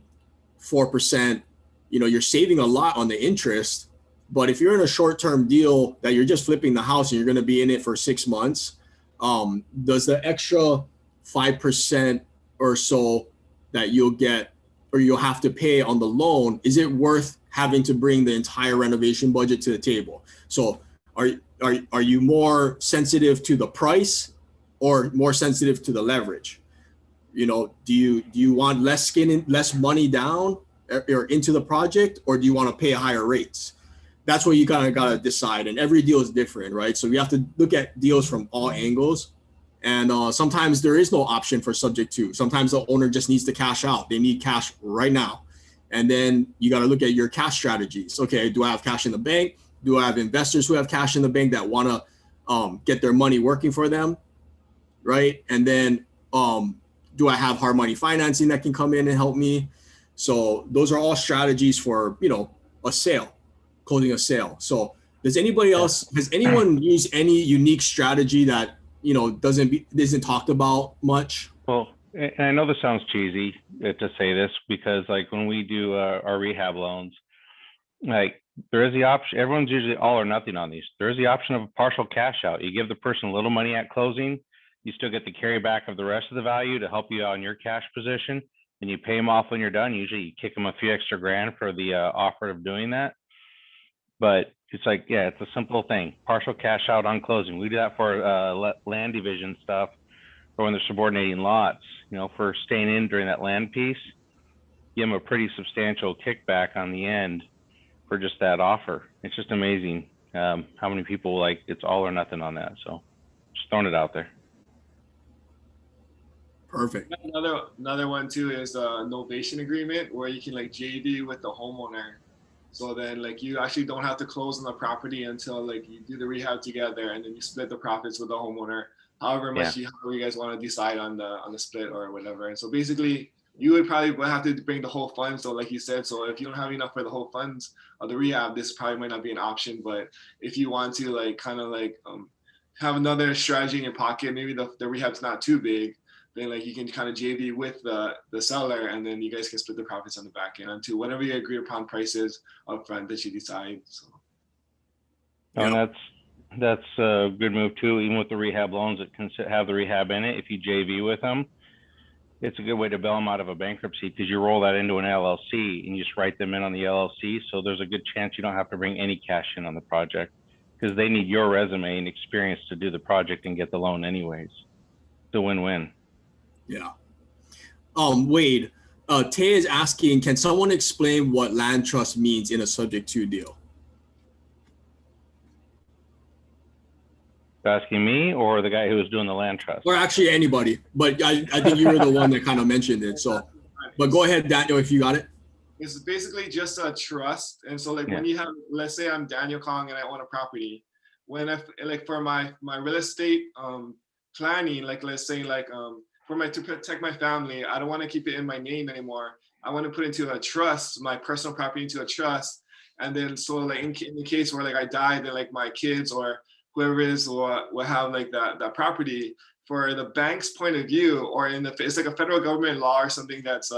4%, you're saving a lot on the interest. But if you're in a short-term deal that you're just flipping the house and you're going to be in it for 6 months, does the extra 5% or so that you'll get or you'll have to pay on the loan, is it worth having to bring the entire renovation budget to the table? So are you more sensitive to the price or more sensitive to the leverage? Do you want less money down or into the project, or do you want to pay higher rates? That's what you kind of got to decide. And every deal is different, right? So we have to look at deals from all angles. And sometimes there is no option for subject to. Sometimes the owner just needs to cash out. They need cash right now. And then you got to look at your cash strategies. Okay, do I have cash in the bank? Do I have investors who have cash in the bank that want to get their money working for them, right? And then do I have hard money financing that can come in and help me? So those are all strategies for, a sale, closing a sale. So has anyone used any unique strategy that isn't talked about much? Well, and I know this sounds cheesy to say this, because like when we do our rehab loans, like there is the option, everyone's usually all or nothing on these. There is the option of a partial cash out. You give the person a little money at closing, you still get the carryback of the rest of the value to help you on your cash position, and you pay them off when you're done. Usually you kick them a few extra grand for the offer of doing that. But it's like, yeah, it's a simple thing. Partial cash out on closing. We do that for land division stuff, or when they're subordinating lots, for staying in during that land piece, give them a pretty substantial kickback on the end for just that offer. It's just amazing how many people like it's all or nothing on that. So just throwing it out there. Perfect. Another one too is a novation agreement, where you can like JV with the homeowner. So then like you actually don't have to close on the property until like you do the rehab together, and then you split the profits with the homeowner, however much however you guys want to decide on the split or whatever. And so basically you would probably have to bring the whole fund. So like you said, so if you don't have enough for the whole funds of the rehab, this probably might not be an option. But if you want to like kind of like have another strategy in your pocket, maybe the rehab's not too big, then like you can kind of JV with the seller, and then you guys can split the profits on the back end onto whatever you agree upon prices upfront that you decide. So. And that's a good move too. Even with the rehab loans that can have the rehab in it, if you JV with them, it's a good way to bail them out of a bankruptcy because you roll that into an LLC and you just write them in on the LLC. So there's a good chance you don't have to bring any cash in on the project because they need your resume and experience to do the project and get the loan anyways. It's a win-win. Yeah. Wade, Tay is asking, can someone explain what land trust means in a subject to deal? Asking me or the guy who was doing the land trust? Or actually anybody, but I think you were the one that kind of mentioned it. So, but go ahead, Daniel, if you got it. It's basically just a trust. And so like when you have, let's say I'm Daniel Kong and I own a property, when like for my real estate planning, like let's say like to protect my family, I don't want to keep it in my name anymore. I want to put into a trust, my personal property into a trust. And then so like in the case where like I die, then like my kids or whoever is will have like that property. For the bank's point of view, or it's like a federal government law or something that's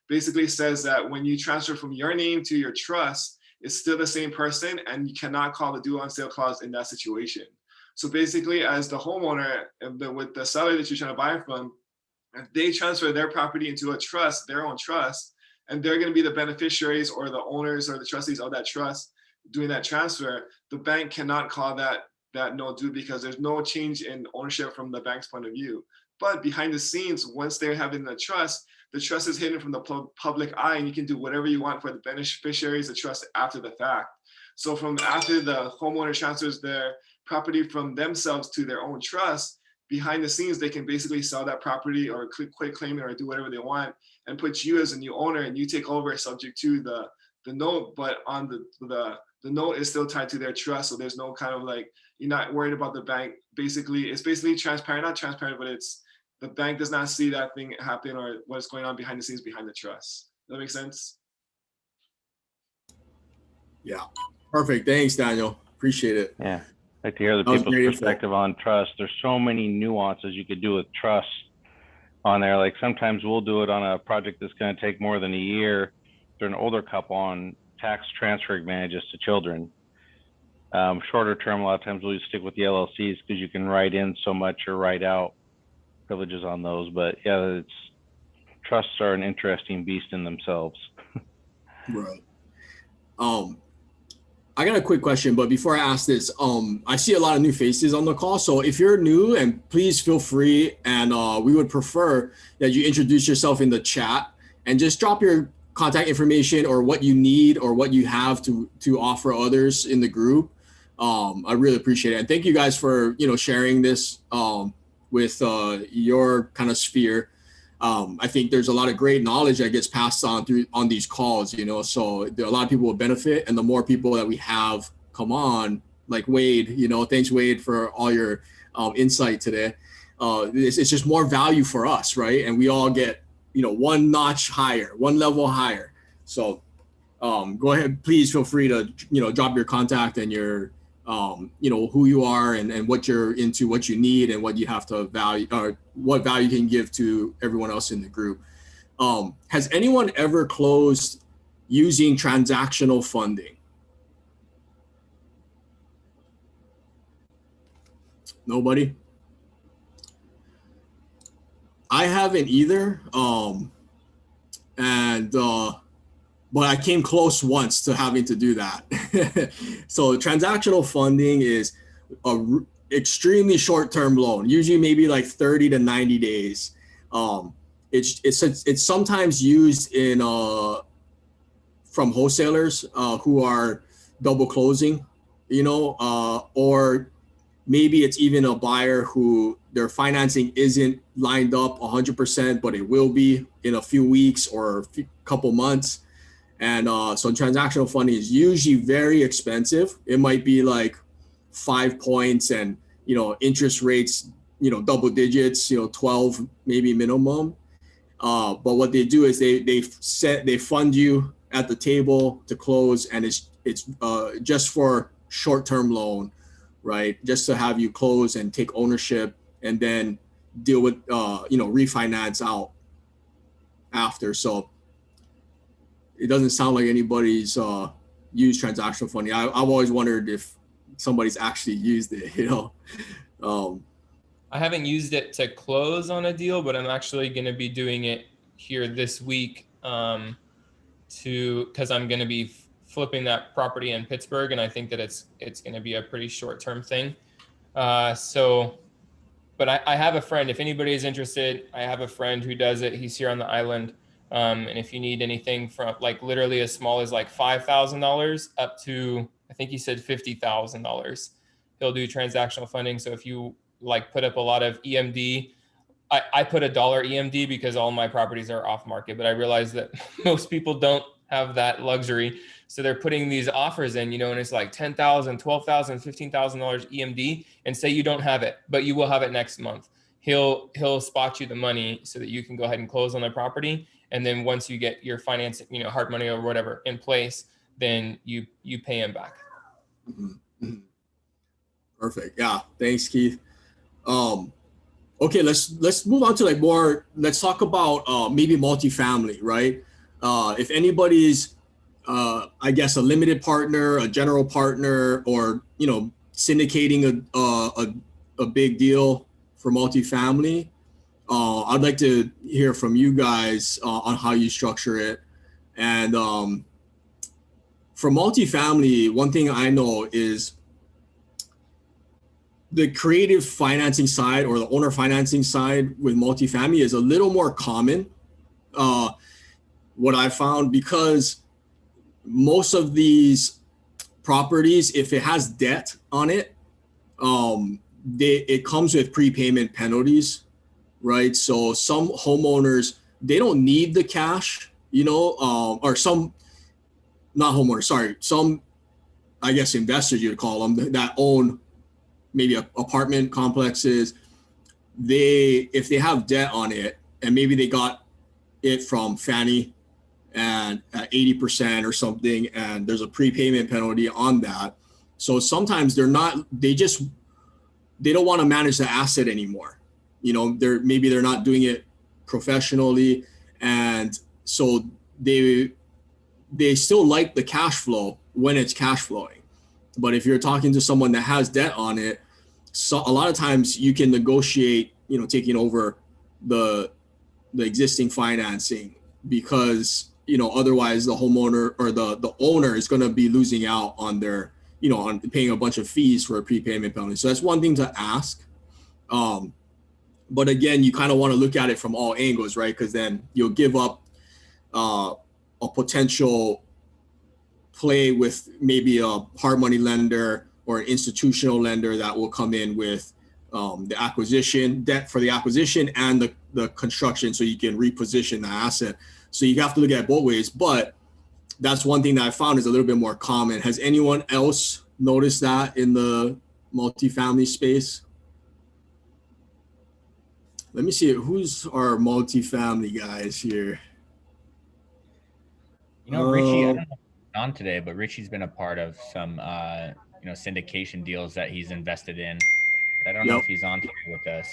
basically says that when you transfer from your name to your trust, it's still the same person and you cannot call the due on sale clause in that situation. So basically as the homeowner with the seller that you're trying to buy from, if they transfer their property into a trust, their own trust, and they're going to be the beneficiaries or the owners or the trustees of that trust doing that transfer, the bank cannot call that no due because there's no change in ownership from the bank's point of view. But behind the scenes, once they're having the trust is hidden from the public eye and you can do whatever you want for the beneficiaries of the trust after the fact. So from after the homeowner transfers their property from themselves to their own trust, behind the scenes, they can basically sell that property or quit claiming or do whatever they want and put you as a new owner and you take over subject to the note, but on the note is still tied to their trust. So there's no kind of like, you're not worried about the bank. Basically, it's basically transparent, not transparent, but it's the bank does not see that thing happen or what's going on behind the scenes behind the trust. Does that make sense? Yeah, perfect. Thanks, Daniel. Appreciate it. Yeah, I like to hear the people's perspective on trust. There's so many nuances you could do with trust on there. Like sometimes we'll do it on a project that's going to take more than a year. They're an older couple on tax transfer advantages to children. Shorter term, a lot of times we'll stick with the LLCs because you can write in so much or write out privileges on those. But yeah, trusts are an interesting beast in themselves. Right. I got a quick question, but before I ask this, I see a lot of new faces on the call. So if you're new, and please feel free, and we would prefer that you introduce yourself in the chat and just drop your contact information or what you need or what you have to offer others in the group. I really appreciate it. And thank you guys for, sharing this with your kind of sphere. I think there's a lot of great knowledge that gets passed on on these calls, so a lot of people will benefit. And the more people that we have come on, like Wade, thanks Wade for all your insight today. It's just more value for us, right? And we all get, one notch higher, one level higher. So go ahead, please feel free to, drop your contact and your, who you are and what you're into, what you need, and what you have to value, or what value you can give to everyone else in the group. Has anyone ever closed using transactional funding? Nobody? I haven't either. But I came close once to having to do that. So transactional funding is a extremely short-term loan, usually maybe like 30 to 90 days. It's sometimes used in from wholesalers who are double closing, or maybe it's even a buyer who their financing isn't lined up 100%, but it will be in a few weeks or a couple months. And so transactional funding is usually very expensive. It might be like 5 points and, interest rates, double digits, 12 maybe minimum. But what they do is they fund you at the table to close, and it's just for short-term loan, right? Just to have you close and take ownership, and then deal with, refinance out after. So it doesn't sound like anybody's used transactional funding. I've always wondered if somebody's actually used it, I haven't used it to close on a deal, but I'm actually going to be doing it here this week because I'm going to be flipping that property in Pittsburgh, and I think that it's going to be a pretty short-term thing. But I have a friend. If anybody is interested, I have a friend who does it. He's here on the island. And if you need anything from like literally as small as like $5,000 up to, I think he said $50,000, he'll do transactional funding. So if you like put up a lot of EMD, I put $1 EMD because all my properties are off market, but I realize that most people don't have that luxury. So they're putting these offers in, and it's like $10,000, $12,000, $15,000 EMD, and say you don't have it, but you will have it next month. He'll spot you the money so that you can go ahead and close on the property. And then once you get your financing, hard money or whatever in place, then you pay him back. Mm-hmm. Perfect. Yeah. Thanks, Keith. Okay, let's move on to let's talk about maybe multifamily, right? If anybody's I guess a limited partner, a general partner, or syndicating a big deal for multifamily, I'd like to hear from you guys on how you structure it. And for multifamily, one thing I know is the creative financing side or the owner financing side with multifamily is a little more common. What I found, because most of these properties, if it has debt on it, it comes with prepayment penalties, right? So some homeowners, they don't need the cash, or some, not homeowners, sorry, some, I guess investors you'd call them, that own maybe apartment complexes, if they have debt on it and maybe they got it from Fannie and at 80% or something, and there's a prepayment penalty on that. So sometimes they don't want to manage the asset anymore. They're not doing it professionally. And so they still like the cash flow when it's cash flowing. But if you're talking to someone that has debt on it, so a lot of times you can negotiate, taking over the existing financing, because, otherwise the homeowner or the owner is going to be losing out on their, on paying a bunch of fees for a prepayment penalty. So that's one thing to ask. But again, you kind of want to look at it from all angles, right? Because then you'll give up a potential play with maybe a hard money lender or an institutional lender that will come in with the acquisition debt for the acquisition and the construction, so you can reposition the asset. So you have to look at it both ways, but that's one thing that I found is a little bit more common. Has anyone else noticed that in the multifamily space? Let me see, who's our multifamily guys here? Richie, I don't know if he's on today, but Richie's been a part of some, syndication deals that he's invested in. But I don't know if he's on today with us.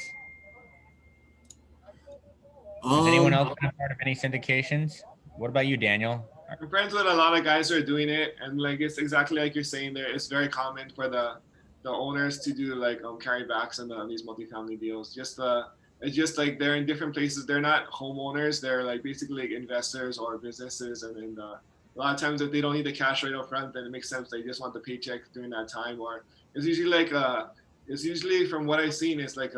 Has anyone else been a part of any syndications? What about you, Daniel? I'm friends with a lot of guys who are doing it, and it's exactly like you're saying there. It's very common for the owners to do carrybacks on these multifamily deals. It's just like they're in different places. They're not homeowners. They're basically investors or businesses. And a lot of times if they don't need the cash right up front, then it makes sense. They just want the paycheck during that time. Or it's usually from what I've seen, it's like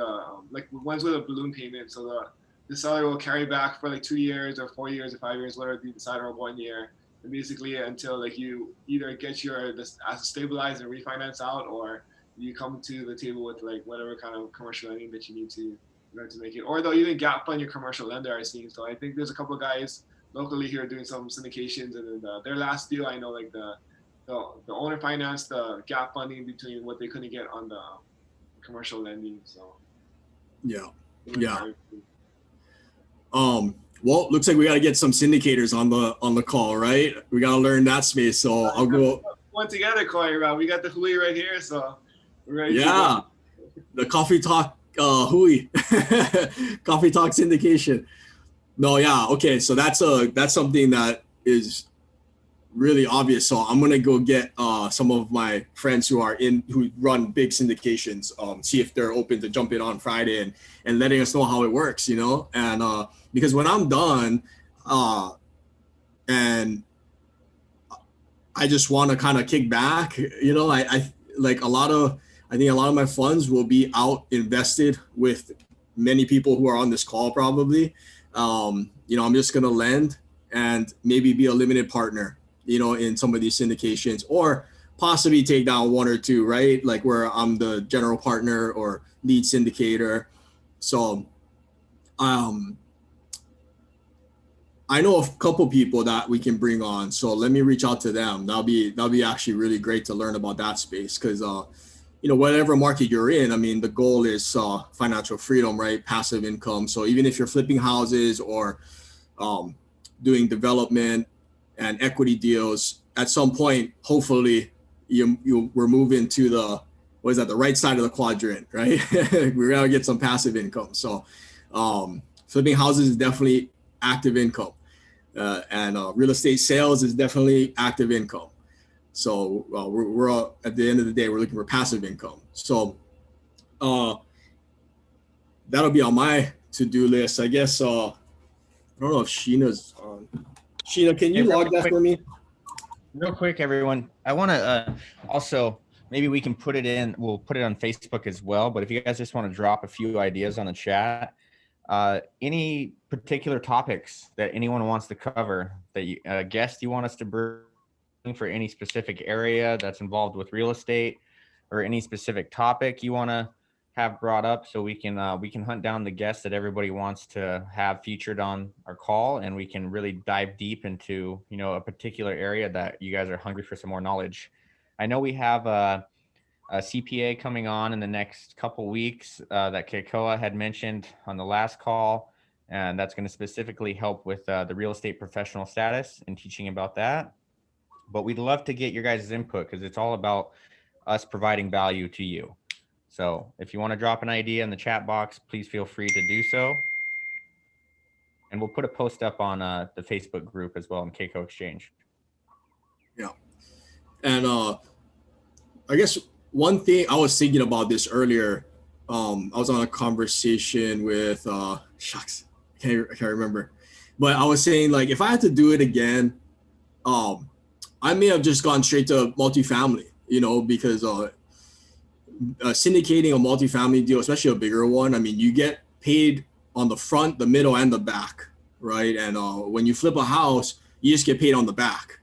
ones with a balloon payment. So the seller will carry back for 2 years or 4 years or 5 years, whatever they decide, or 1 year. And basically until you either get your asset stabilized and refinance out, or you come to the table with whatever kind of commercial lending that you need to make it, or they'll even gap fund your commercial lender, I've seen. So I think there's a couple of guys locally here doing some syndications, and then their last deal, I know the owner financed the gap funding between what they couldn't get on the commercial lending. So yeah. Well, looks like we got to get some syndicators on the call, right? We got to learn that space. So I'll go one together, Corey. We got the Hui right here, so we're ready. Yeah, the Coffee Talk Hui, Coffee Talk syndication. No, yeah, okay. So that's something that is really obvious. So I'm gonna go get some of my friends who run big syndications, see if they're open to jump in on Friday and letting us know how it works, you know. And because when I'm done, and I just want to kind of kick back, you know, I think a lot of my funds will be out invested with many people who are on this call probably. You know, I'm just gonna lend and maybe be a limited partner, you know, in some of these syndications, or possibly take down one or two, right? Like where I'm the general partner or lead syndicator. So I know a couple people that we can bring on. So let me reach out to them. That'll be actually really great to learn about that space, because you know, whatever market you're in, I mean, the goal is financial freedom, right? Passive income. So even if you're flipping houses or doing development and equity deals, at some point, hopefully, we're moving to the right side of the quadrant, right? We're gonna get some passive income. So flipping houses is definitely active income, and real estate sales is definitely active income. So we're at the end of the day, we're looking for passive income. So that'll be on my to-do list, I guess. I don't know if Sheena's on. Sheena, can you log that for me? Real quick, everyone. I want to also, maybe we can put it in. We'll put it on Facebook as well. But if you guys just want to drop a few ideas on the chat, any particular topics that anyone wants to cover, that guest you want us to bring for any specific area that's involved with real estate, or any specific topic you want to have brought up, so we can hunt down the guests that everybody wants to have featured on our call, and we can really dive deep into, you know, a particular area that you guys are hungry for some more knowledge. I know we have a CPA coming on in the next couple weeks that Keikoa had mentioned on the last call, and that's going to specifically help with the real estate professional status and teaching about that. But we'd love to get your guys' input, because it's all about us providing value to you. So if you want to drop an idea in the chat box, please feel free to do so. And we'll put a post up on the Facebook group as well in Keiko Exchange. Yeah. And I guess one thing I was thinking about this earlier, I was on a conversation with, shucks, I can't remember. But I was saying, like, if I had to do it again, I may have just gone straight to multifamily, you know, because syndicating a multifamily deal, especially a bigger one, I mean, you get paid on the front, the middle, and the back, right? And when you flip a house, you just get paid on the back.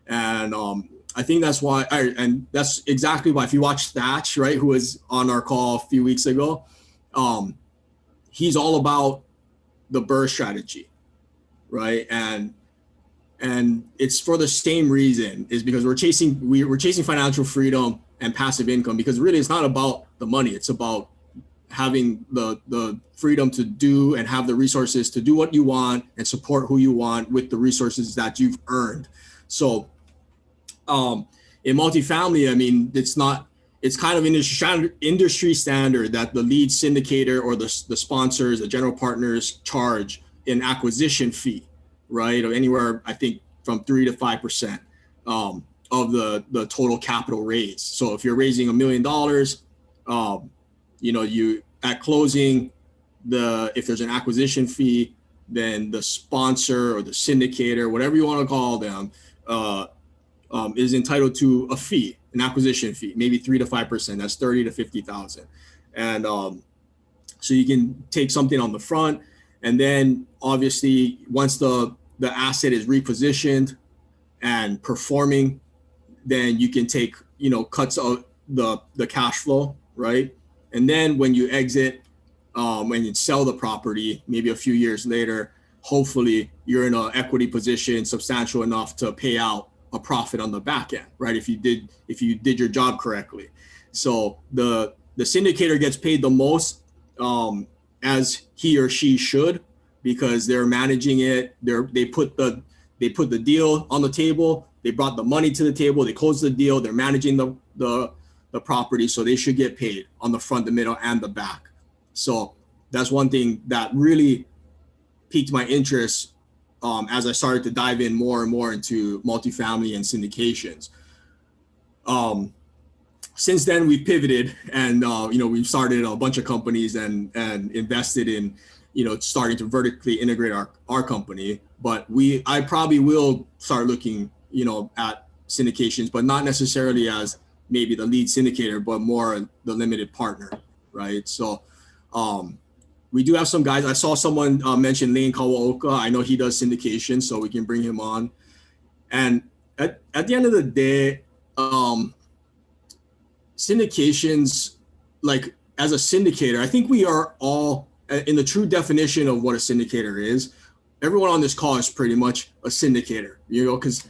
And I think that's why, and that's exactly why, if you watch Thatch, right, who was on our call a few weeks ago, he's all about the BRRRR strategy, right? And it's for the same reason, is because we're chasing financial freedom and passive income, because really it's not about the money. It's about having the freedom to do and have the resources to do what you want and support who you want with the resources that you've earned. So in multifamily, I mean, it's kind of industry standard that the lead syndicator or the sponsors, the general partners, charge an acquisition fee, right? Or anywhere, I think, from 3 to 5% of the total capital raised. So if you're raising $1 million, you know, you at closing, if there's an acquisition fee, then the sponsor or the syndicator, whatever you want to call them, is entitled to a fee, an acquisition fee, maybe 3 to 5%. That's 30 to 50,000, and so you can take something on the front, and then obviously once the asset is repositioned and performing, then you can take, you know, cuts of the cash flow, right? And then when you exit, when you sell the property, maybe a few years later, hopefully you're in an equity position substantial enough to pay out a profit on the back end, right? If you did your job correctly. So the syndicator gets paid the most, as he or she should, because they're managing it. They put the deal on the table. They brought the money to the table. They closed the deal. They're managing the property, so they should get paid on the front, the middle, and the back. So that's one thing that really piqued my interest as I started to dive in more and more into multifamily and syndications. Since then, we've pivoted and we've started a bunch of companies and invested in starting to vertically integrate our company. But I probably will start looking at syndications, but not necessarily as maybe the lead syndicator, but more the limited partner, right? So we do have some guys. I saw someone mention Lane Kawaoka. I know he does syndication, so we can bring him on. And at the end of the day, syndications, like as a syndicator, I think we are all in the true definition of what a syndicator is. Everyone on this call is pretty much a syndicator, because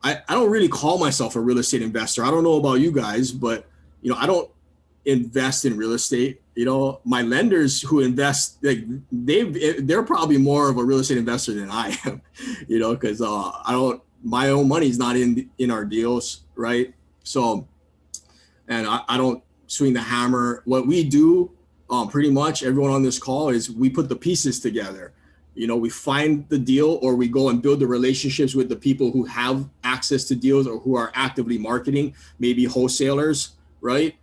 I don't really call myself a real estate investor. I don't know about you guys, but I don't invest in real estate. My lenders who invest, like they're probably more of a real estate investor than I am, because my own money's not in our deals, right? So, and I don't swing the hammer. What we do, pretty much everyone on this call, is we put the pieces together. We find the deal, or we go and build the relationships with the people who have access to deals or who are actively marketing, maybe wholesalers, right?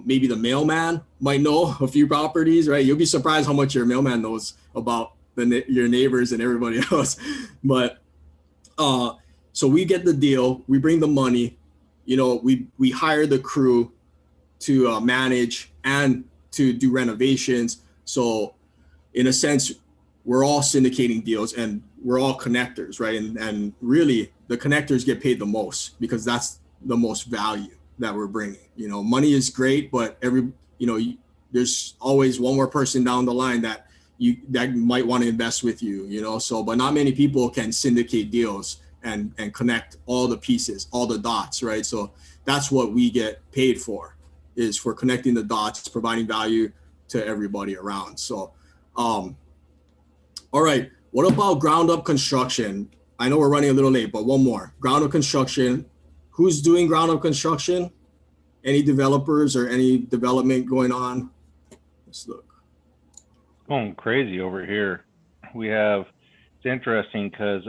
Maybe the mailman might know a few properties, right? You'll be surprised how much your mailman knows about your neighbors and everybody else. But so we get the deal, we bring the money, we hire the crew to manage and to do renovations. So in a sense, we're all syndicating deals and we're all connectors, right? And really the connectors get paid the most because that's the most value that we're bringing. Money is great, but there's always one more person down the line that might want to invest with you, so, but not many people can syndicate deals and connect all the pieces, all the dots, right? So that's what we get paid for, is for connecting the dots, providing value to everybody around. So, all right, what about ground up construction? I know we're running a little late, but one more. Ground up construction. Who's doing ground up construction? Any developers or any development going on? Let's look. Going crazy over here. It's interesting because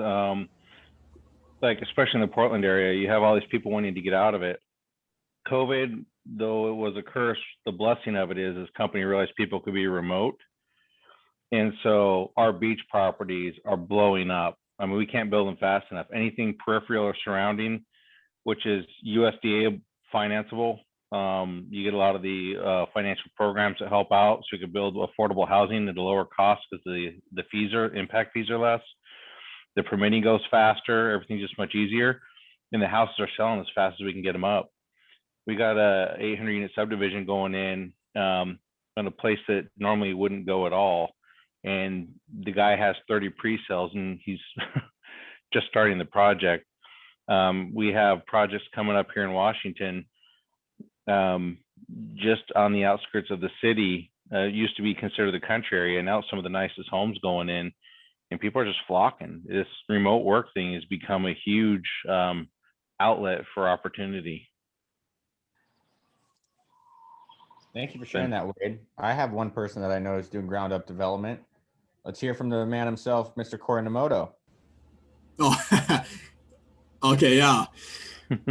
especially in the Portland area, you have all these people wanting to get out of it. COVID, though it was a curse, the blessing of it is company realized people could be remote. And so our beach properties are blowing up. I mean, we can't build them fast enough. Anything peripheral or surrounding, which is USDA financeable, you get a lot of the financial programs that help out, so you can build affordable housing at a lower cost because the impact fees are less. The permitting goes faster. Everything's just much easier, and the houses are selling as fast as we can get them up. We got a 800 unit subdivision going in on a place that normally wouldn't go at all, and the guy has 30 pre-sales and he's just starting the project. We have projects coming up here in Washington, just on the outskirts of the city. It used to be considered the country area, now some of the nicest homes going in, and people are just flocking. This remote work thing has become a huge outlet for opportunity. Thank you for sharing that, Wade. I have one person that I know is doing ground up development. Let's hear from the man himself, Mr. Korinamoto. Oh, okay, yeah.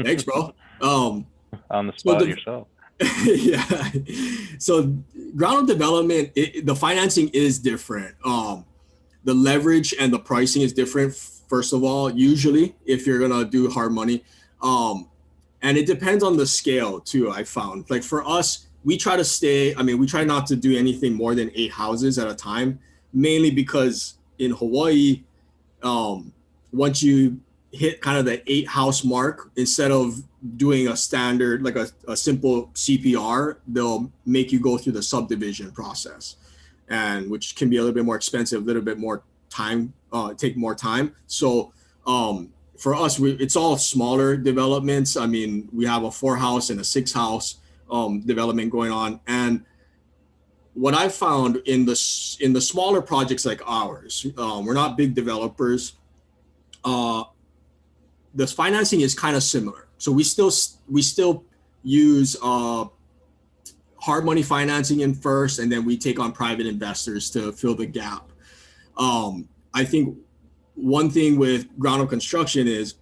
Thanks, bro. On the spot yourself. Yeah. So ground up development, the financing is different. The leverage and the pricing is different. First of all, usually if you're gonna do hard money, and it depends on the scale too. I found, like, for us, we try not to do anything more than 8 houses at a time, mainly because in Hawaii, once you hit kind of the 8 house mark, instead of doing a standard, like a simple CPR, they'll make you go through the subdivision process, and which can be a little bit more expensive, a little bit more time, take more time. So for us, it's all smaller developments. I mean, we have a 4 house and a 6 house development going on. And what I found in the smaller projects like ours, we're not big developers. The financing is kind of similar. So we still use hard money financing in first, and then we take on private investors to fill the gap. I think one thing with ground up construction is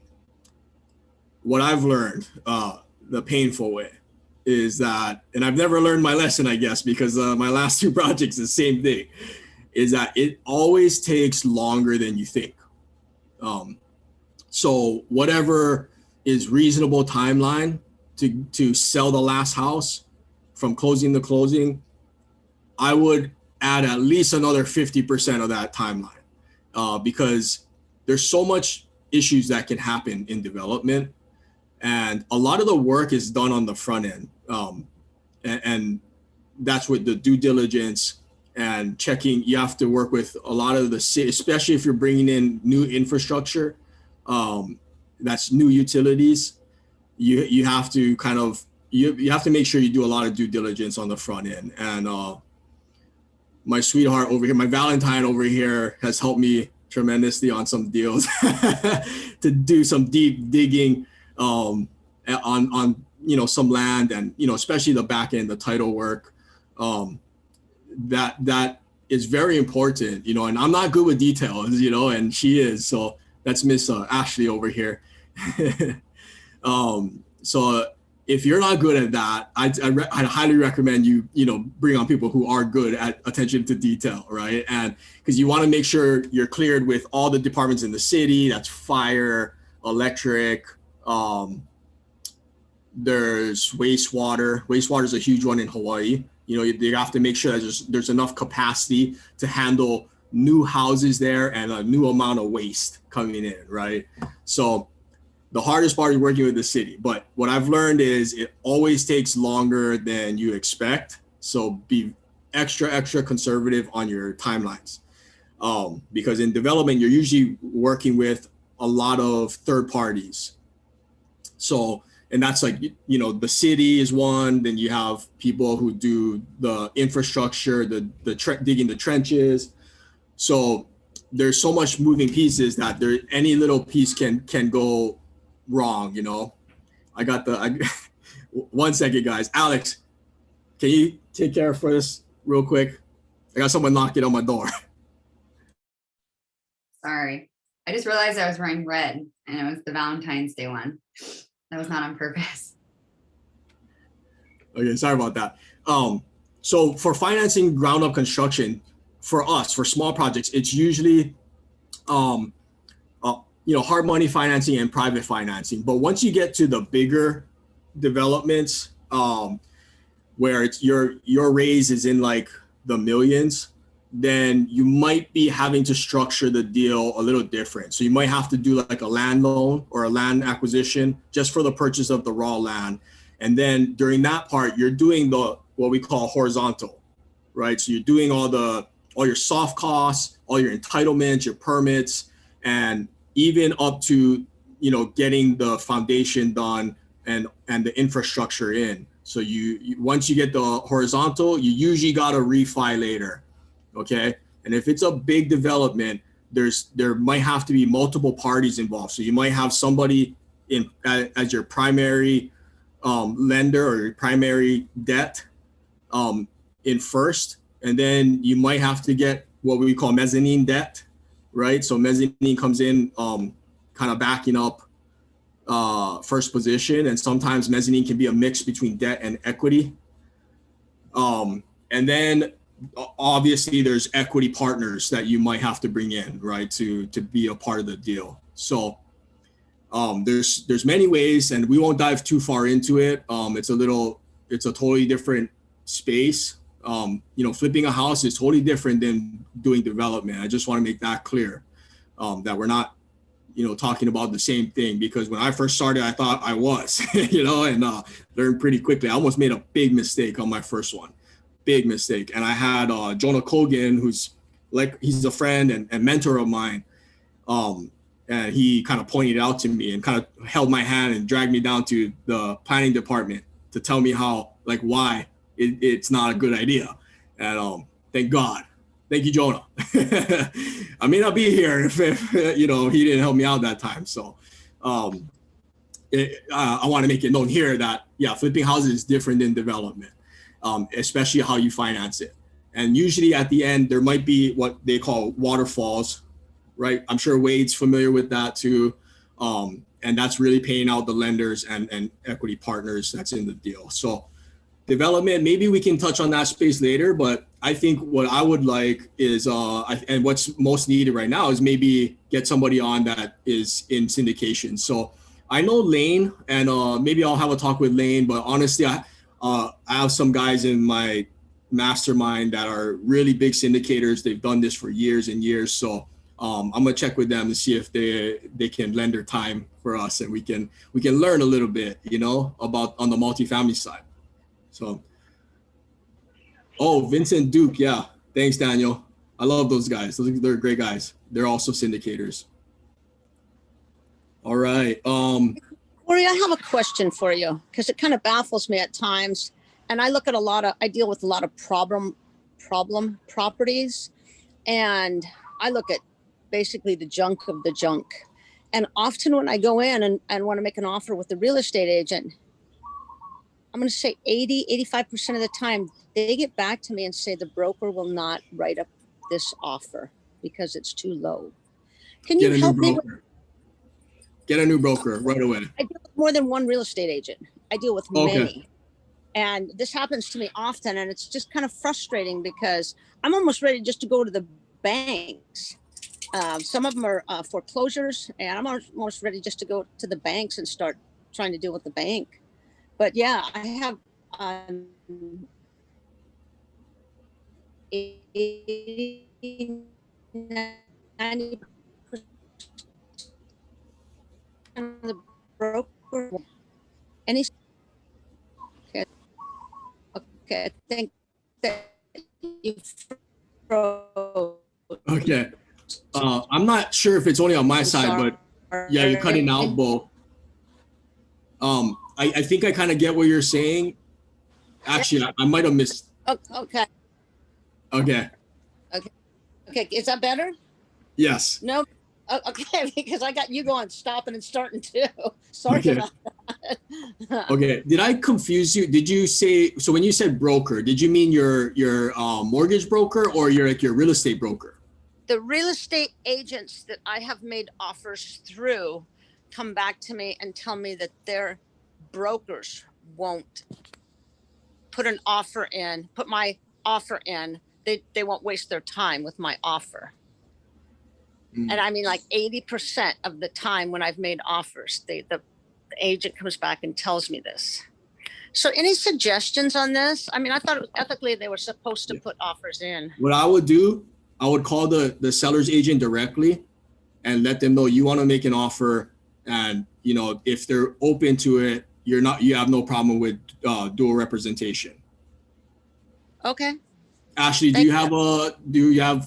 what I've learned, the painful way, is that, and I've never learned my lesson, I guess, because my last 2 projects, the same thing, is that it always takes longer than you think. So whatever is reasonable timeline to sell the last house from closing to closing, I would add at least another 50% of that timeline, because there's so much issues that can happen in development, and a lot of the work is done on the front end, and that's with the due diligence and checking. You have to work with a lot of the city, especially if you're bringing in new infrastructure, that's new utilities. You have to kind of you have to make sure you do a lot of due diligence on the front end. And my sweetheart over here, my Valentine over here, has helped me tremendously on some deals to do some deep digging on some land, and especially the back end, the title work. That is very important, and I'm not good with details, and she is. So that's Miss Ashley over here. So if you're not good at that, I'd highly recommend you bring on people who are good at attention to detail, right? And because you want to make sure you're cleared with all the departments in the city. That's fire, electric. There's wastewater. Wastewater is a huge one in Hawaii. You have to make sure that there's enough capacity to handle new houses there and a new amount of waste coming in, right? So the hardest part is working with the city. But what I've learned is it always takes longer than you expect. So be extra conservative on your timelines. Because in development, you're usually working with a lot of third parties. So, and that's like, the city is one, then you have people who do the infrastructure, digging the trenches. So there's so much moving pieces that any little piece can go wrong. I got one second, guys. Alex, can you take care for this real quick? I got someone knocking on my door. Sorry. I just realized I was wearing red, and it was the Valentine's Day one. That was not on purpose. Okay, sorry about that. So for financing ground up construction, for us, for small projects, it's usually hard money financing and private financing. But once you get to the bigger developments, where it's your raise is in like the millions, then you might be having to structure the deal a little different. So you might have to do like a land loan or a land acquisition just for the purchase of the raw land. And then during that part, you're doing what we call horizontal, right? So you're doing all your soft costs, all your entitlements, your permits, and even up to, getting the foundation done and the infrastructure in. So once you get the horizontal, you usually got to refi later. Okay. And if it's a big development, there might have to be multiple parties involved. So you might have somebody as your primary lender or your primary debt in first, and then you might have to get what we call mezzanine debt, right? So mezzanine comes in kind of backing up first position, and sometimes mezzanine can be a mix between debt and equity. And then obviously there's equity partners that you might have to bring in, right, to be a part of the deal. So there's many ways, and we won't dive too far into it. It's a totally different space. Flipping a house is totally different than doing development. I just want to make that clear, that we're not, talking about the same thing, because when I first started, I thought I was, and learned pretty quickly. I almost made a big mistake on my first one. Big mistake. And I had Jonah Kogan, who's he's a friend and mentor of mine. And he kind of pointed it out to me and kind of held my hand and dragged me down to the planning department to tell me why it's not a good idea. And thank God. Thank you, Jonah. I may not be here if he didn't help me out that time. So I want to make it known here that, flipping houses is different than development. especially how you finance it. And usually at the end, there might be what they call waterfalls, right? I'm sure Wade's familiar with that too. And that's really paying out the lenders and equity partners that's in the deal. So development, maybe we can touch on that space later, but I think what I would like is, and what's most needed right now is maybe get somebody on that is in syndication. So I know Lane, and maybe I'll have a talk with Lane, but honestly, I have some guys in my mastermind that are really big syndicators. They've done this for years and years. So I'm gonna check with them to see if they can lend their time for us, and we can learn a little bit, about on the multifamily side. So, Vincent Duke, yeah, thanks, Daniel. I love those guys. They're great guys. They're also syndicators. All right. Corey, I have a question for you because it kind of baffles me at times, and I deal with a lot of problem properties, and I look at basically the junk of the junk. And often when I go in and want to make an offer with the real estate agent, I'm going to say 85% of the time, they get back to me and say the broker will not write up this offer because it's too low. Can you help me? Get a new broker right away. I deal with more than one real estate agent. I deal with many. And this happens to me often. And it's just kind of frustrating because I'm almost ready just to go to the banks. Some of them are foreclosures, and I'm almost ready just to go to the banks and start trying to deal with the bank. But yeah, I have 90% of the broker. Any? Okay, I think that you froze. Okay. I'm not sure if it's only on my side, but yeah, you're cutting out, Bo. I think I kind of get what you're saying. Actually, I might have missed. Okay. Okay. Okay. Is that better? Yes. No. Okay, because I got you going, stopping and starting too. Sorry about that. Okay. Did I confuse you? Did you say, so when you said broker, did you mean your mortgage broker or your real estate broker? The real estate agents that I have made offers through come back to me and tell me that their brokers won't put my offer in. They won't waste their time with my offer. And I mean, like 80% of the time when I've made offers, the agent comes back and tells me this. So any suggestions on this? I mean, I thought ethically they were supposed to put offers in. What I would do, I would call the seller's agent directly and let them know you want to make an offer. And, if they're open to it, you have no problem with dual representation. Okay. Ashley, do you have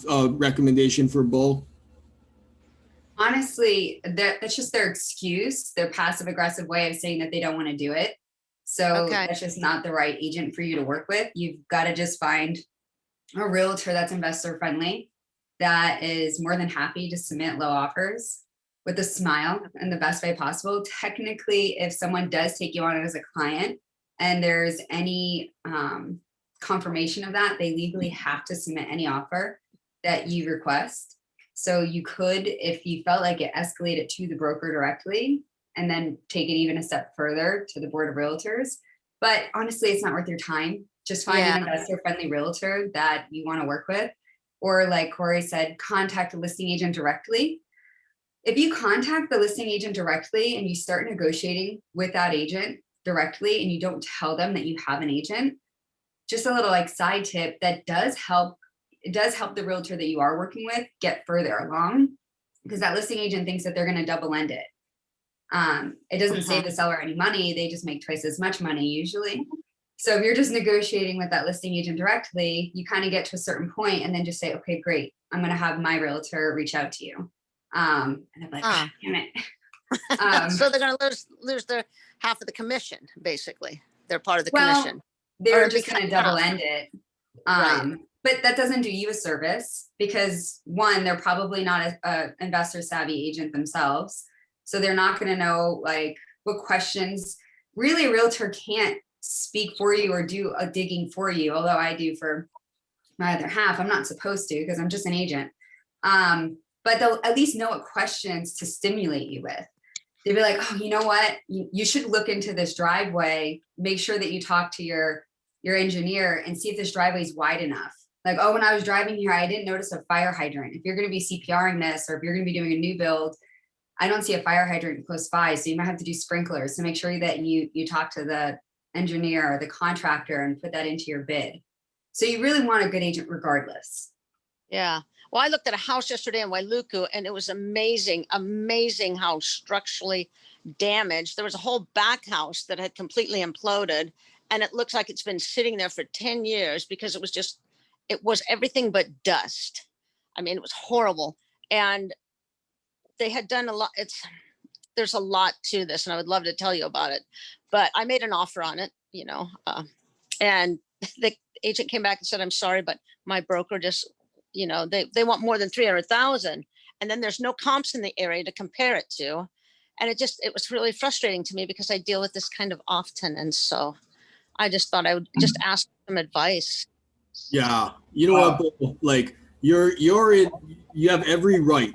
a recommendation for Bo? Honestly, that's just their excuse, their passive aggressive way of saying that they don't want to do it. So that's just not the right agent for you to work with. You've got to just find a realtor that's investor friendly, that is more than happy to submit low offers with a smile in the best way possible. Technically, if someone does take you on as a client and there's any confirmation of that, they legally have to submit any offer that you request. So you could, if you felt like it, escalate it to the broker directly and then take it even a step further to the board of realtors. But honestly, it's not worth your time. Just find an investor-friendly realtor that you want to work with. Or like Corey said, contact the listing agent directly. If you contact the listing agent directly and you start negotiating with that agent directly and you don't tell them that you have an agent, just a little like side tip that does help. It does help the realtor that you are working with get further along, because that listing agent thinks that they're going to double end it. It doesn't save the seller any money. They just make twice as much money usually. So if you're just negotiating with that listing agent directly, you kind of get to a certain point and then just say, okay, great. I'm going to have my realtor reach out to you. And I'm like, damn it. So they're going to lose their half of the commission, basically. They're part of the commission. They're just going to double end it. But that doesn't do you a service because one, they're probably not a investor savvy agent themselves. So they're not going to know like what questions. Really, a realtor can't speak for you or do a digging for you, although I do for my other half. I'm not supposed to because I'm just an agent. But they'll at least know what questions to stimulate you with. They'd be like, oh, you know what? You should look into this driveway. Make sure that you talk to your engineer and see if this driveway is wide enough. Like, oh, when I was driving here, I didn't notice a fire hydrant. If you're going to be CPRing this, or if you're going to be doing a new build, I don't see a fire hydrant close by. So you might have to do sprinklers. So make sure that you talk to the engineer or the contractor and put that into your bid. So you really want a good agent regardless. Yeah. Well, I looked at a house yesterday in Wailuku, and it was amazing how structurally damaged. There was a whole back house that had completely imploded, and it looks like it's been sitting there for 10 years because it was everything but dust. I mean, it was horrible. And they had done a lot. There's a lot to this, and I would love to tell you about it, but I made an offer on it, and the agent came back and said, I'm sorry, but my broker just, they want more than 300,000. And then there's no comps in the area to compare it to. And it was really frustrating to me because I deal with this kind of often. And so I just thought I would just ask some advice. Yeah. You know what, Bo? Like you have every right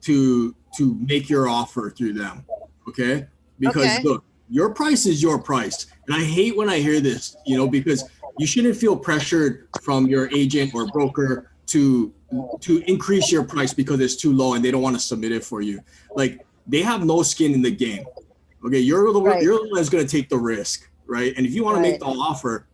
to make your offer through them. Okay. Because look, your price is your price. And I hate when I hear this, because you shouldn't feel pressured from your agent or broker to increase your price because it's too low and they don't want to submit it for you. Like, they have no skin in the game. Okay, you're the one that's going to take the risk, right? And if you want to make the offer,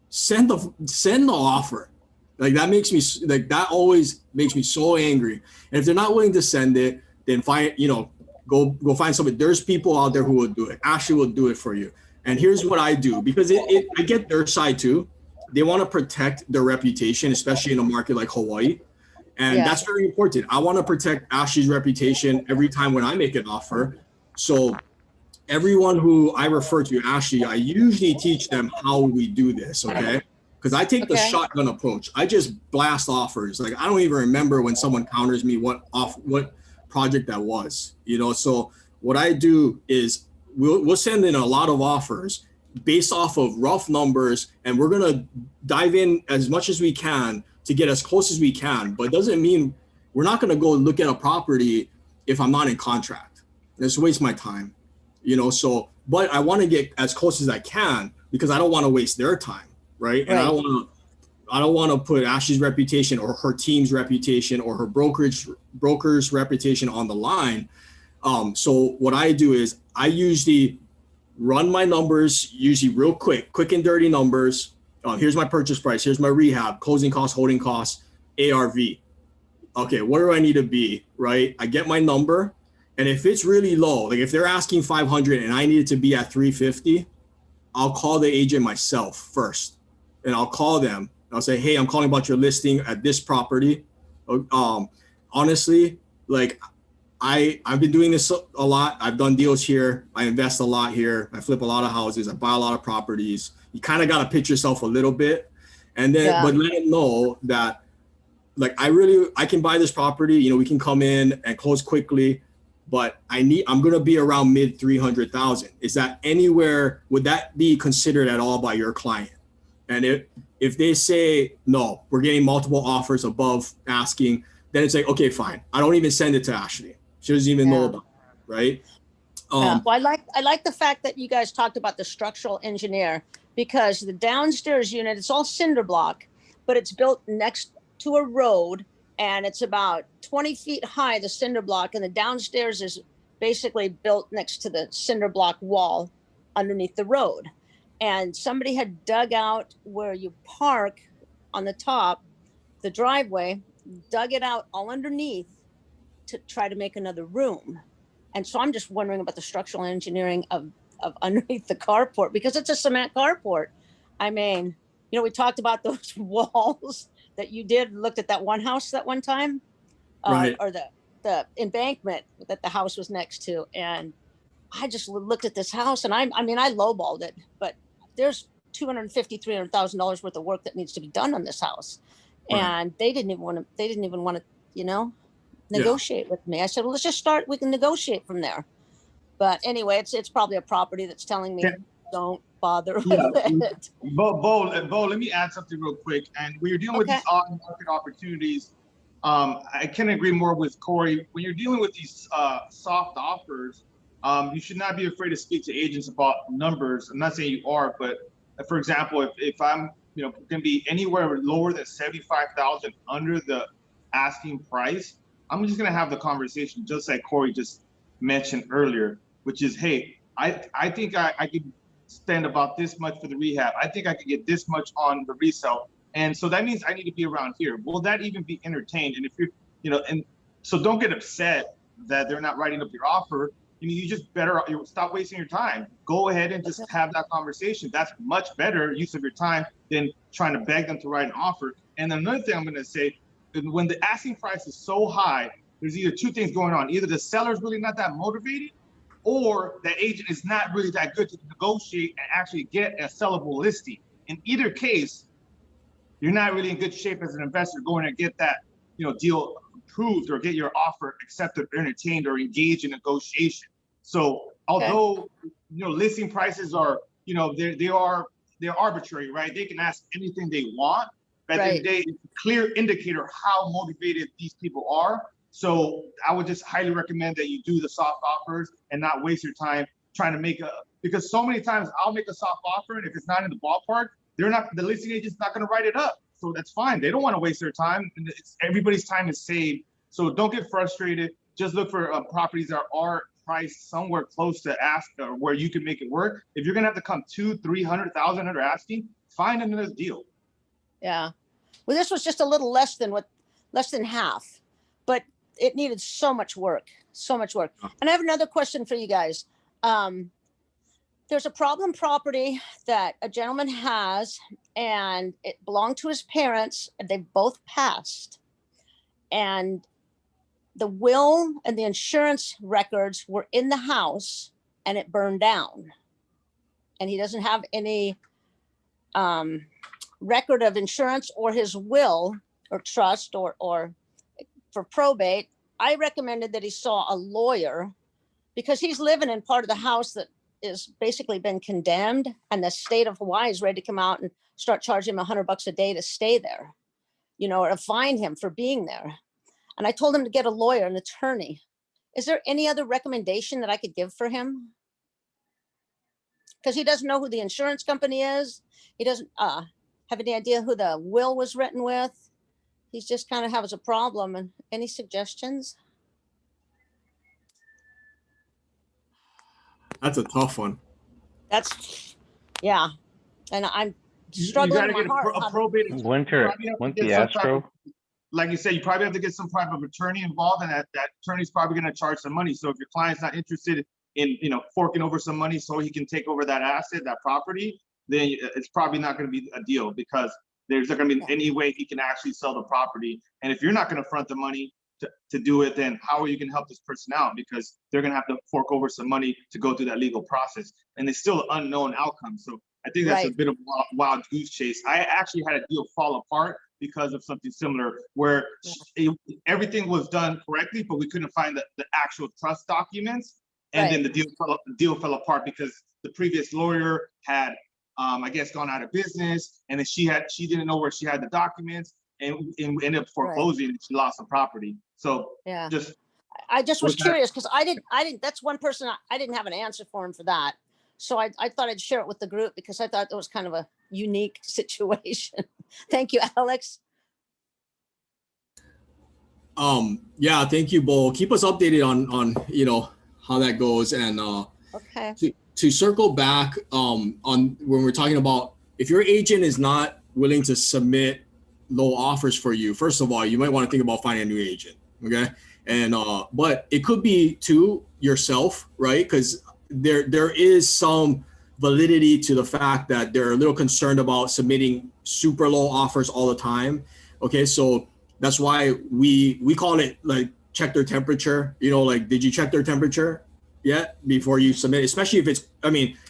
send the offer. Like, that always makes me so angry. And if they're not willing to send it, then go find somebody. There's people out there who will do it. Ashley will do it for you. And here's what I do, because I get their side too. They want to protect their reputation, especially in a market like Hawaii. And that's very important. I want to protect Ashley's reputation every time when I make an offer. So everyone who I refer to Ashley, I usually teach them how we do this, okay? Because I take the shotgun approach. I just blast offers. Like, I don't even remember when someone counters me what project that was, So what I do is we'll send in a lot of offers based off of rough numbers, and we're going to dive in as much as we can to get as close as we can. But it doesn't mean we're not going to go look at a property if I'm not in contract. It's a waste my time, so, but I want to get as close as I can because I don't want to waste their time. Right. And I don't want to put Ashley's reputation or her team's reputation or her broker's reputation on the line. So what I do is I usually run my numbers, usually real quick and dirty numbers. Here's my purchase price. Here's my rehab, closing costs, holding costs, ARV. Okay, where do I need to be, right? I get my number. And if it's really low, like if they're asking 500 and I need it to be at 350, I'll call the agent myself first. And I'll call them. I'll say, hey, I'm calling about your listing at this property. Honestly, like I've been doing this a lot. I've done deals here. I invest a lot here. I flip a lot of houses. I buy a lot of properties. You kind of got to pitch yourself a little bit. And then, but let them know that, like, I can buy this property. We can come in and close quickly, but I'm going to be around mid 300,000. Is that anywhere? Would that be considered at all by your client? And if they say, no, we're getting multiple offers above asking, then it's like, okay, fine. I don't even send it to Ashley. She doesn't even know about it, right? Well, I like the fact that you guys talked about the structural engineer, because the downstairs unit, it's all cinder block, but it's built next to a road, and it's about 20 feet high, the cinder block, and the downstairs is basically built next to the cinder block wall underneath the road. And somebody had dug out where you park on the top, the driveway, dug it out all underneath to try to make another room. And so I'm just wondering about the structural engineering of underneath the carport, because it's a cement carport. I mean, we talked about those walls that you looked at that one house that one time, right. Or the embankment that the house was next to. And I just looked at this house, and I lowballed it, but there's $250,000, $300,000 worth of work that needs to be done on this house. Right. And they didn't even want to, negotiate with me. I said, well, we can negotiate from there. But anyway, it's probably a property that's telling me don't bother Yeah. with it. Bo, let me add something real quick. And when you're dealing with Okay. these on-market opportunities, I can agree more with Corey. When you're dealing with these soft offers, you should not be afraid to speak to agents about numbers. I'm not saying you are, but for example, if I'm going to be anywhere lower than 75,000 under the asking price, I'm just going to have the conversation, just like Corey just mentioned earlier, which is, hey, I think I could spend about this much for the rehab. I think I could get this much on the resale. And so that means I need to be around here. Will that even be entertained? And if you're, and so don't get upset that they're not writing up your offer. You just better stop wasting your time. Go ahead and just have that conversation. That's much better use of your time than trying to beg them to write an offer. And another thing I'm going to say, when the asking price is so high, there's either two things going on. Either the seller's really not that motivated, or the agent is not really that good to negotiate and actually get a sellable listing. In either case, you're not really in good shape as an investor going to get that deal approved or get your offer accepted or entertained or engage in negotiation. So although listing prices are they're arbitrary, right? They can ask anything they want, but at the end of the day, it's a clear indicator how motivated these people are. So I would just highly recommend that you do the soft offers and not waste your time trying to make because so many times I'll make a soft offer, and if it's not in the ballpark, the listing agent's not going to write it up. So that's fine. They don't want to waste their time. And everybody's time is saved. So don't get frustrated. Just look for properties that are priced somewhere close to ask or where you can make it work. If you're going to have to come 200,000-300,000 under asking, find another deal. Yeah. Well, this was just a little less than half, but it needed so much work. And I have another question for you guys. There's a problem property that a gentleman has, and it belonged to his parents, and they both passed. And the will and the insurance records were in the house, and it burned down. And he doesn't have any record of insurance or his will or trust or for probate. I recommended that he saw a lawyer because he's living in part of the house that is basically been condemned, and the state of Hawaii is ready to come out and start charging him $100 a day to stay there, or to fine him for being there. And I told him to get a lawyer, an attorney. Is there any other recommendation that I could give for him? Because he doesn't know who the insurance company is. He doesn't have any idea who the will was written with. He's just kind of has a problem. And any suggestions? That's a tough one. Yeah. And I'm struggling in my heart. A probate. Winter the escrow. Like you said, you probably have to get some type of attorney involved, and that attorney's probably going to charge some money. So if your client's not interested in forking over some money so he can take over that asset, that property, then it's probably not going to be a deal, because there's not going to be any way he can actually sell the property. And if you're not going to front the money to do it, then how are you going to help this person out? Because they're going to have to fork over some money to go through that legal process, and it's still an unknown outcome. So I think that's a bit of a wild goose chase. I actually had a deal fall apart because of something similar, where everything was done correctly, but we couldn't find the actual trust documents. And then the deal fell apart because the previous lawyer had, I guess, gone out of business, and then she didn't know where she had the documents, and ended up foreclosing, and she lost the property. So I just was curious, because I didn't. That's one person I didn't have an answer for him for that. So I thought I'd share it with the group, because I thought it was kind of a unique situation. Thank you, Alex. Yeah, thank you, Bo. Keep us updated on how that goes. And to circle back on when we're talking about, if your agent is not willing to submit low offers for you, first of all, you might want to think about finding a new agent. Okay. And but it could be to yourself, right? Because there is some validity to the fact that they're a little concerned about submitting super low offers all the time. Okay, so that's why we call it, like, check their temperature. Like, did you check their temperature yet before you submit? Especially if it's,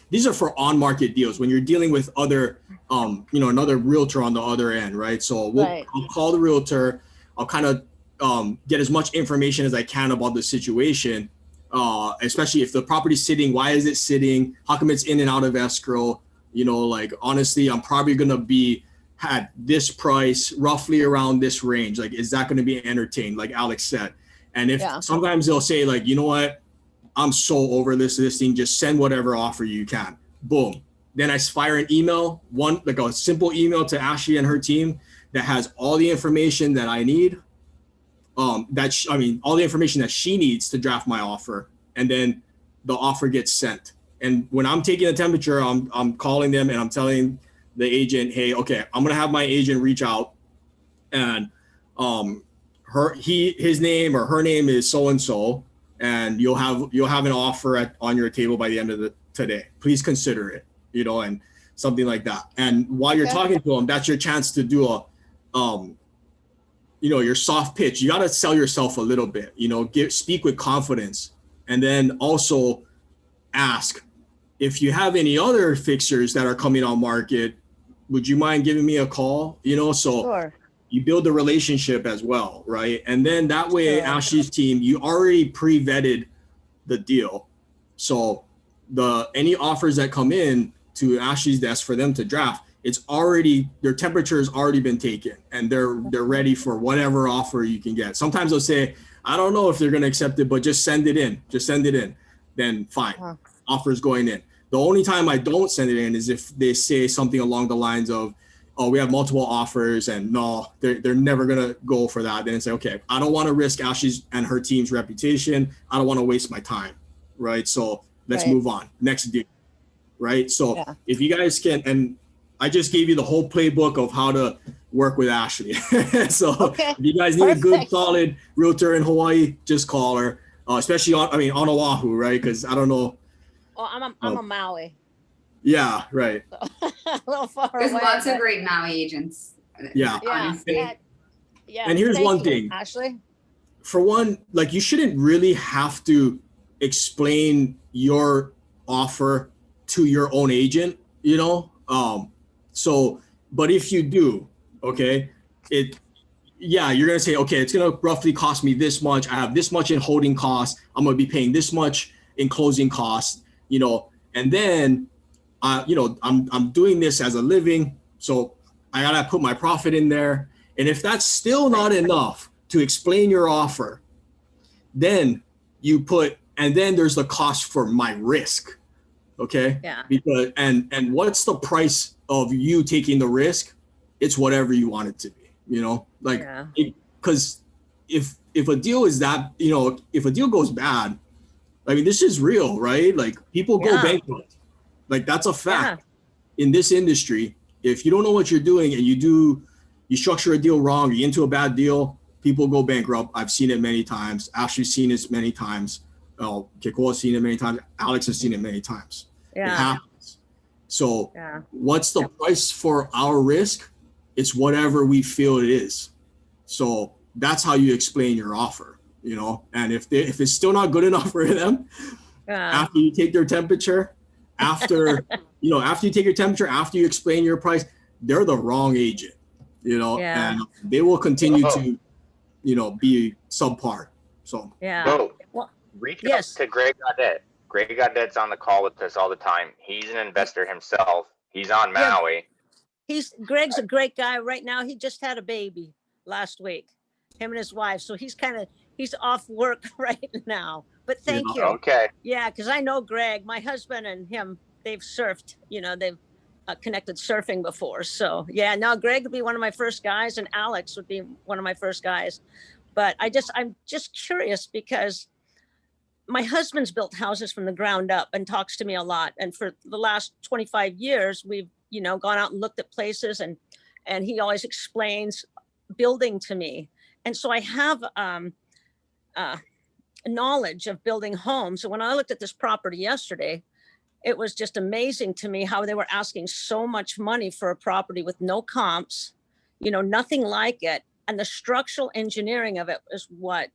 these are for on-market deals when you're dealing with other, another realtor on the other end, right? So I'll call the realtor. I'll kind of get as much information as I can about the situation. especially if the property's sitting, why is it sitting? How come it's in and out of escrow? You know, like, honestly, I'm probably going to be at this price, roughly around this range. Like, is that going to be entertained? Like Alex said. And if sometimes they'll say like, you know what, I'm so over this listing, just send whatever offer you can. Boom. Then I fire an email, like a simple email to Ashley and her team that has all the information that I need. All the information that she needs to draft my offer, and then the offer gets sent. And when I'm taking a temperature, I'm calling them and I'm telling the agent, hey, okay, I'm gonna have my agent reach out, and his name or her name is so and so, and you'll have an offer on your table by the end of today. Please consider it, you know, and something like that. And while you're talking to them, that's your chance to do a you know, your soft pitch. You got to sell yourself a little bit, you know, speak with confidence. And then also ask, if you have any other fixtures that are coming on market, would you mind giving me a call? You know, so you build a relationship as well, right? And then that way, Ashley's team, you already pre-vetted the deal. So any offers that come in to Ashley's desk for them to draft, it's already, their temperature has already been taken, and they're ready for whatever offer you can get. Sometimes they'll say, I don't know if they're going to accept it, but just send it in. Just send it in. Then fine. Offer's going in. The only time I don't send it in is if they say something along the lines of, oh, we have multiple offers, and no, they're never going to go for that. Then say, okay, I don't want to risk Ashley's and her team's reputation. I don't want to waste my time. Right. So let's move on. Next deal. Right. So if you guys can, and I just gave you the whole playbook of how to work with Ashley. So if you guys need a good, solid realtor in Hawaii, just call her, especially on Oahu, right? Because I don't know. Oh, I'm a Maui. Yeah, right. A little far There's away, lots of great Maui agents. Yeah. Yeah. And here's thank one you, thing. Ashley. For one, like, you shouldn't really have to explain your offer to your own agent, you know? So, but if you do, okay, you're going to say, okay, it's going to roughly cost me this much. I have this much in holding costs. I'm going to be paying this much in closing costs, you know, and then, you know, I'm doing this as a living. So I got to put my profit in there. And if that's still not enough to explain your offer, then you put, and then there's the cost for my risk. Okay. Yeah. Because, and what's the price of you taking the risk? It's whatever you want it to be, you know, like, because if a deal is that, you know, if a deal goes bad, I mean, this is real, right? Like, people go bankrupt. Like, that's a fact in this industry. If you don't know what you're doing and you structure a deal wrong, you get into a bad deal, people go bankrupt. I've seen it many times. Ashley's seen it many times. Kekoa's seen it many times. Alex has seen it many times. It happens. So what's the price for our risk? It's whatever we feel it is. So that's how you explain your offer, you know? And if it's still not good enough for them, after you take their temperature, after you take your temperature, after you explain your price, they're the wrong agent, you know, and they will continue to, you know, be subpar. So reach out to Greg Godet. Greg Godet's on the call with us all the time. He's an investor himself. He's on Maui. Greg's a great guy. Right now, he just had a baby last week, him and his wife. So he's off work right now. But thank you. Okay. Yeah, because I know Greg. My husband and him, they've surfed. You know, they've connected surfing before. So yeah, now Greg would be one of my first guys, and Alex would be one of my first guys. But I'm just curious because my husband's built houses from the ground up and talks to me a lot. And for the last 25 years, we've, you know, gone out and looked at places, and he always explains building to me. And so I have knowledge of building homes. So when I looked at this property yesterday, it was just amazing to me how they were asking so much money for a property with no comps, you know, nothing like it. And the structural engineering of it is what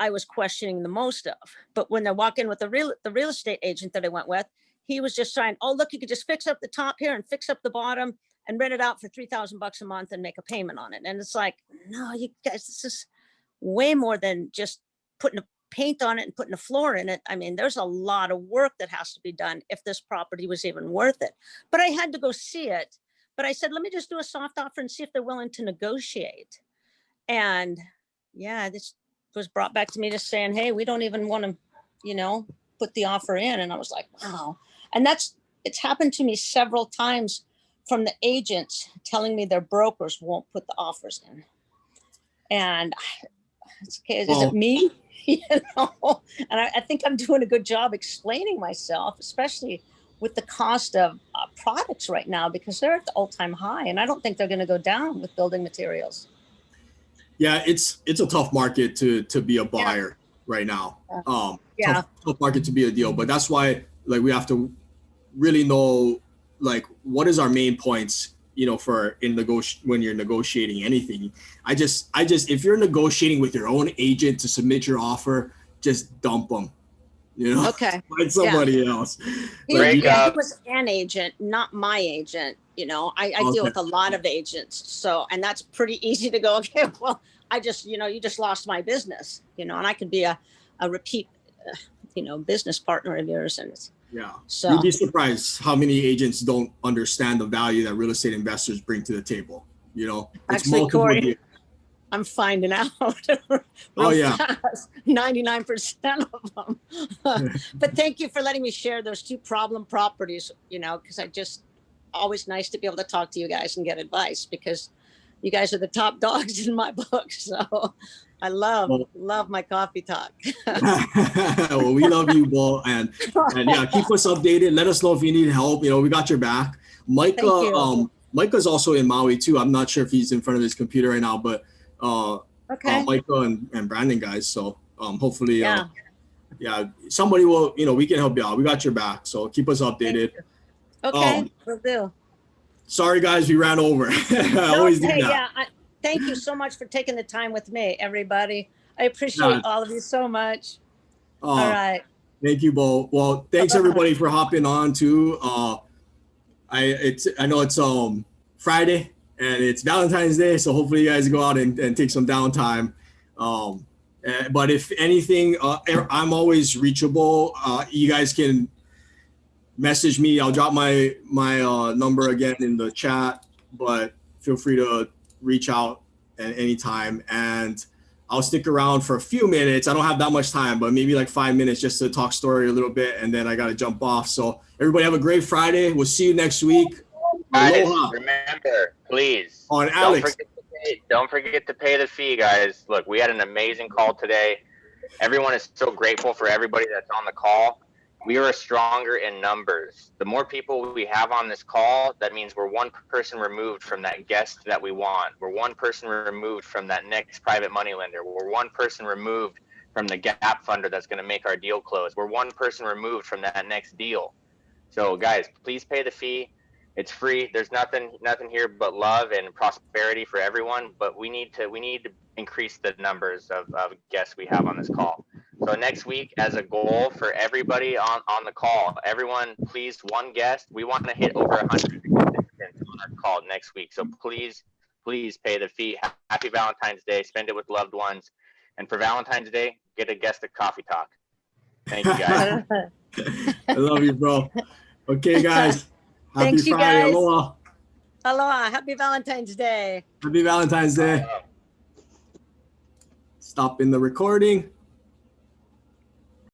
I was questioning the most of. But when I walk in with the real estate agent that I went with, he was just saying, oh, look, you could just fix up the top here and fix up the bottom and rent it out for $3,000 a month and make a payment on it. And it's like, no, you guys, this is way more than just putting paint on it and putting a floor in it. I mean, there's a lot of work that has to be done if this property was even worth it. But I had to go see it. But I said, let me just do a soft offer and see if they're willing to negotiate. And yeah, this was brought back to me just saying, hey, we don't even want to, you know, put the offer in. And I was like, wow. And it's happened to me several times from the agents telling me their brokers won't put the offers in. And it's okay, is it me? You know, and I think I'm doing a good job explaining myself, especially with the cost of products right now, because they're at the all-time high, and I don't think they're going to go down with building materials. Yeah, it's a tough market to be a buyer right now. Tough market to be a deal, but that's why like we have to really know like what is our main points, you know, when you're negotiating anything. I just if you're negotiating with your own agent to submit your offer, just dump them. You know, okay, find somebody else. He was an agent, not my agent. You know, I deal with a lot of agents, so, and that's pretty easy to go, okay, well, I just, you know, you just lost my business, you know, and I could be a repeat, you know, business partner of yours. And so you'd be surprised how many agents don't understand the value that real estate investors bring to the table. You know, it's actually, Corey, I'm finding out fast, 99% of them. But thank you for letting me share those 2 problem properties, you know, because always nice to be able to talk to you guys and get advice, because you guys are the top dogs in my book. So I love my coffee talk. Well, we love you, Bo, and yeah, keep us updated. Let us know if you need help. You know, we got your back. Micah's also in Maui too. I'm not sure if he's in front of his computer right now, but Micah and Brandon guys. So hopefully, somebody will. You know, we can help you out. We got your back. So keep us updated. Okay, will do. Sorry, guys, we ran over. I always do that. Yeah, thank you so much for taking the time with me, everybody. I appreciate all of you so much. All right. Thank you, Bo. Well, thanks everybody for hopping on too. I know it's Friday and it's Valentine's Day, so hopefully you guys go out and take some downtime. But if anything, I'm always reachable. You guys can message me. I'll drop my number again in the chat, but feel free to reach out at any time, and I'll stick around for a few minutes. I don't have that much time, but maybe like 5 minutes just to talk story a little bit, and then I got to jump off. So everybody have a great Friday. We'll see you next week. Guys, Aloha. remember, please, on Alex. Don't forget to pay the fee, guys. Look, we had an amazing call today. Everyone is so grateful for everybody that's on the call. We are stronger in numbers. The more people we have on this call, that means we're one person removed from that guest that we want. We're one person removed from that next private money lender. We're one person removed from the gap funder that's going to make our deal close. We're one person removed from that next deal. So guys, please pay the fee. It's free. There's nothing here but love and prosperity for everyone. But we need to increase the numbers of guests we have on this call. So next week, as a goal for everybody on the call, everyone, please, one guest. We want to hit over 100 participants on our call next week. So please pay the fee. Happy Valentine's Day. Spend it with loved ones. And for Valentine's Day, get a guest at Coffee Talk. Thank you, guys. I love you, bro. Okay, guys. Happy Thanks, Friday. you guys. Aloha. Aloha. Happy Valentine's Day. Happy Valentine's Day. Stopping the recording.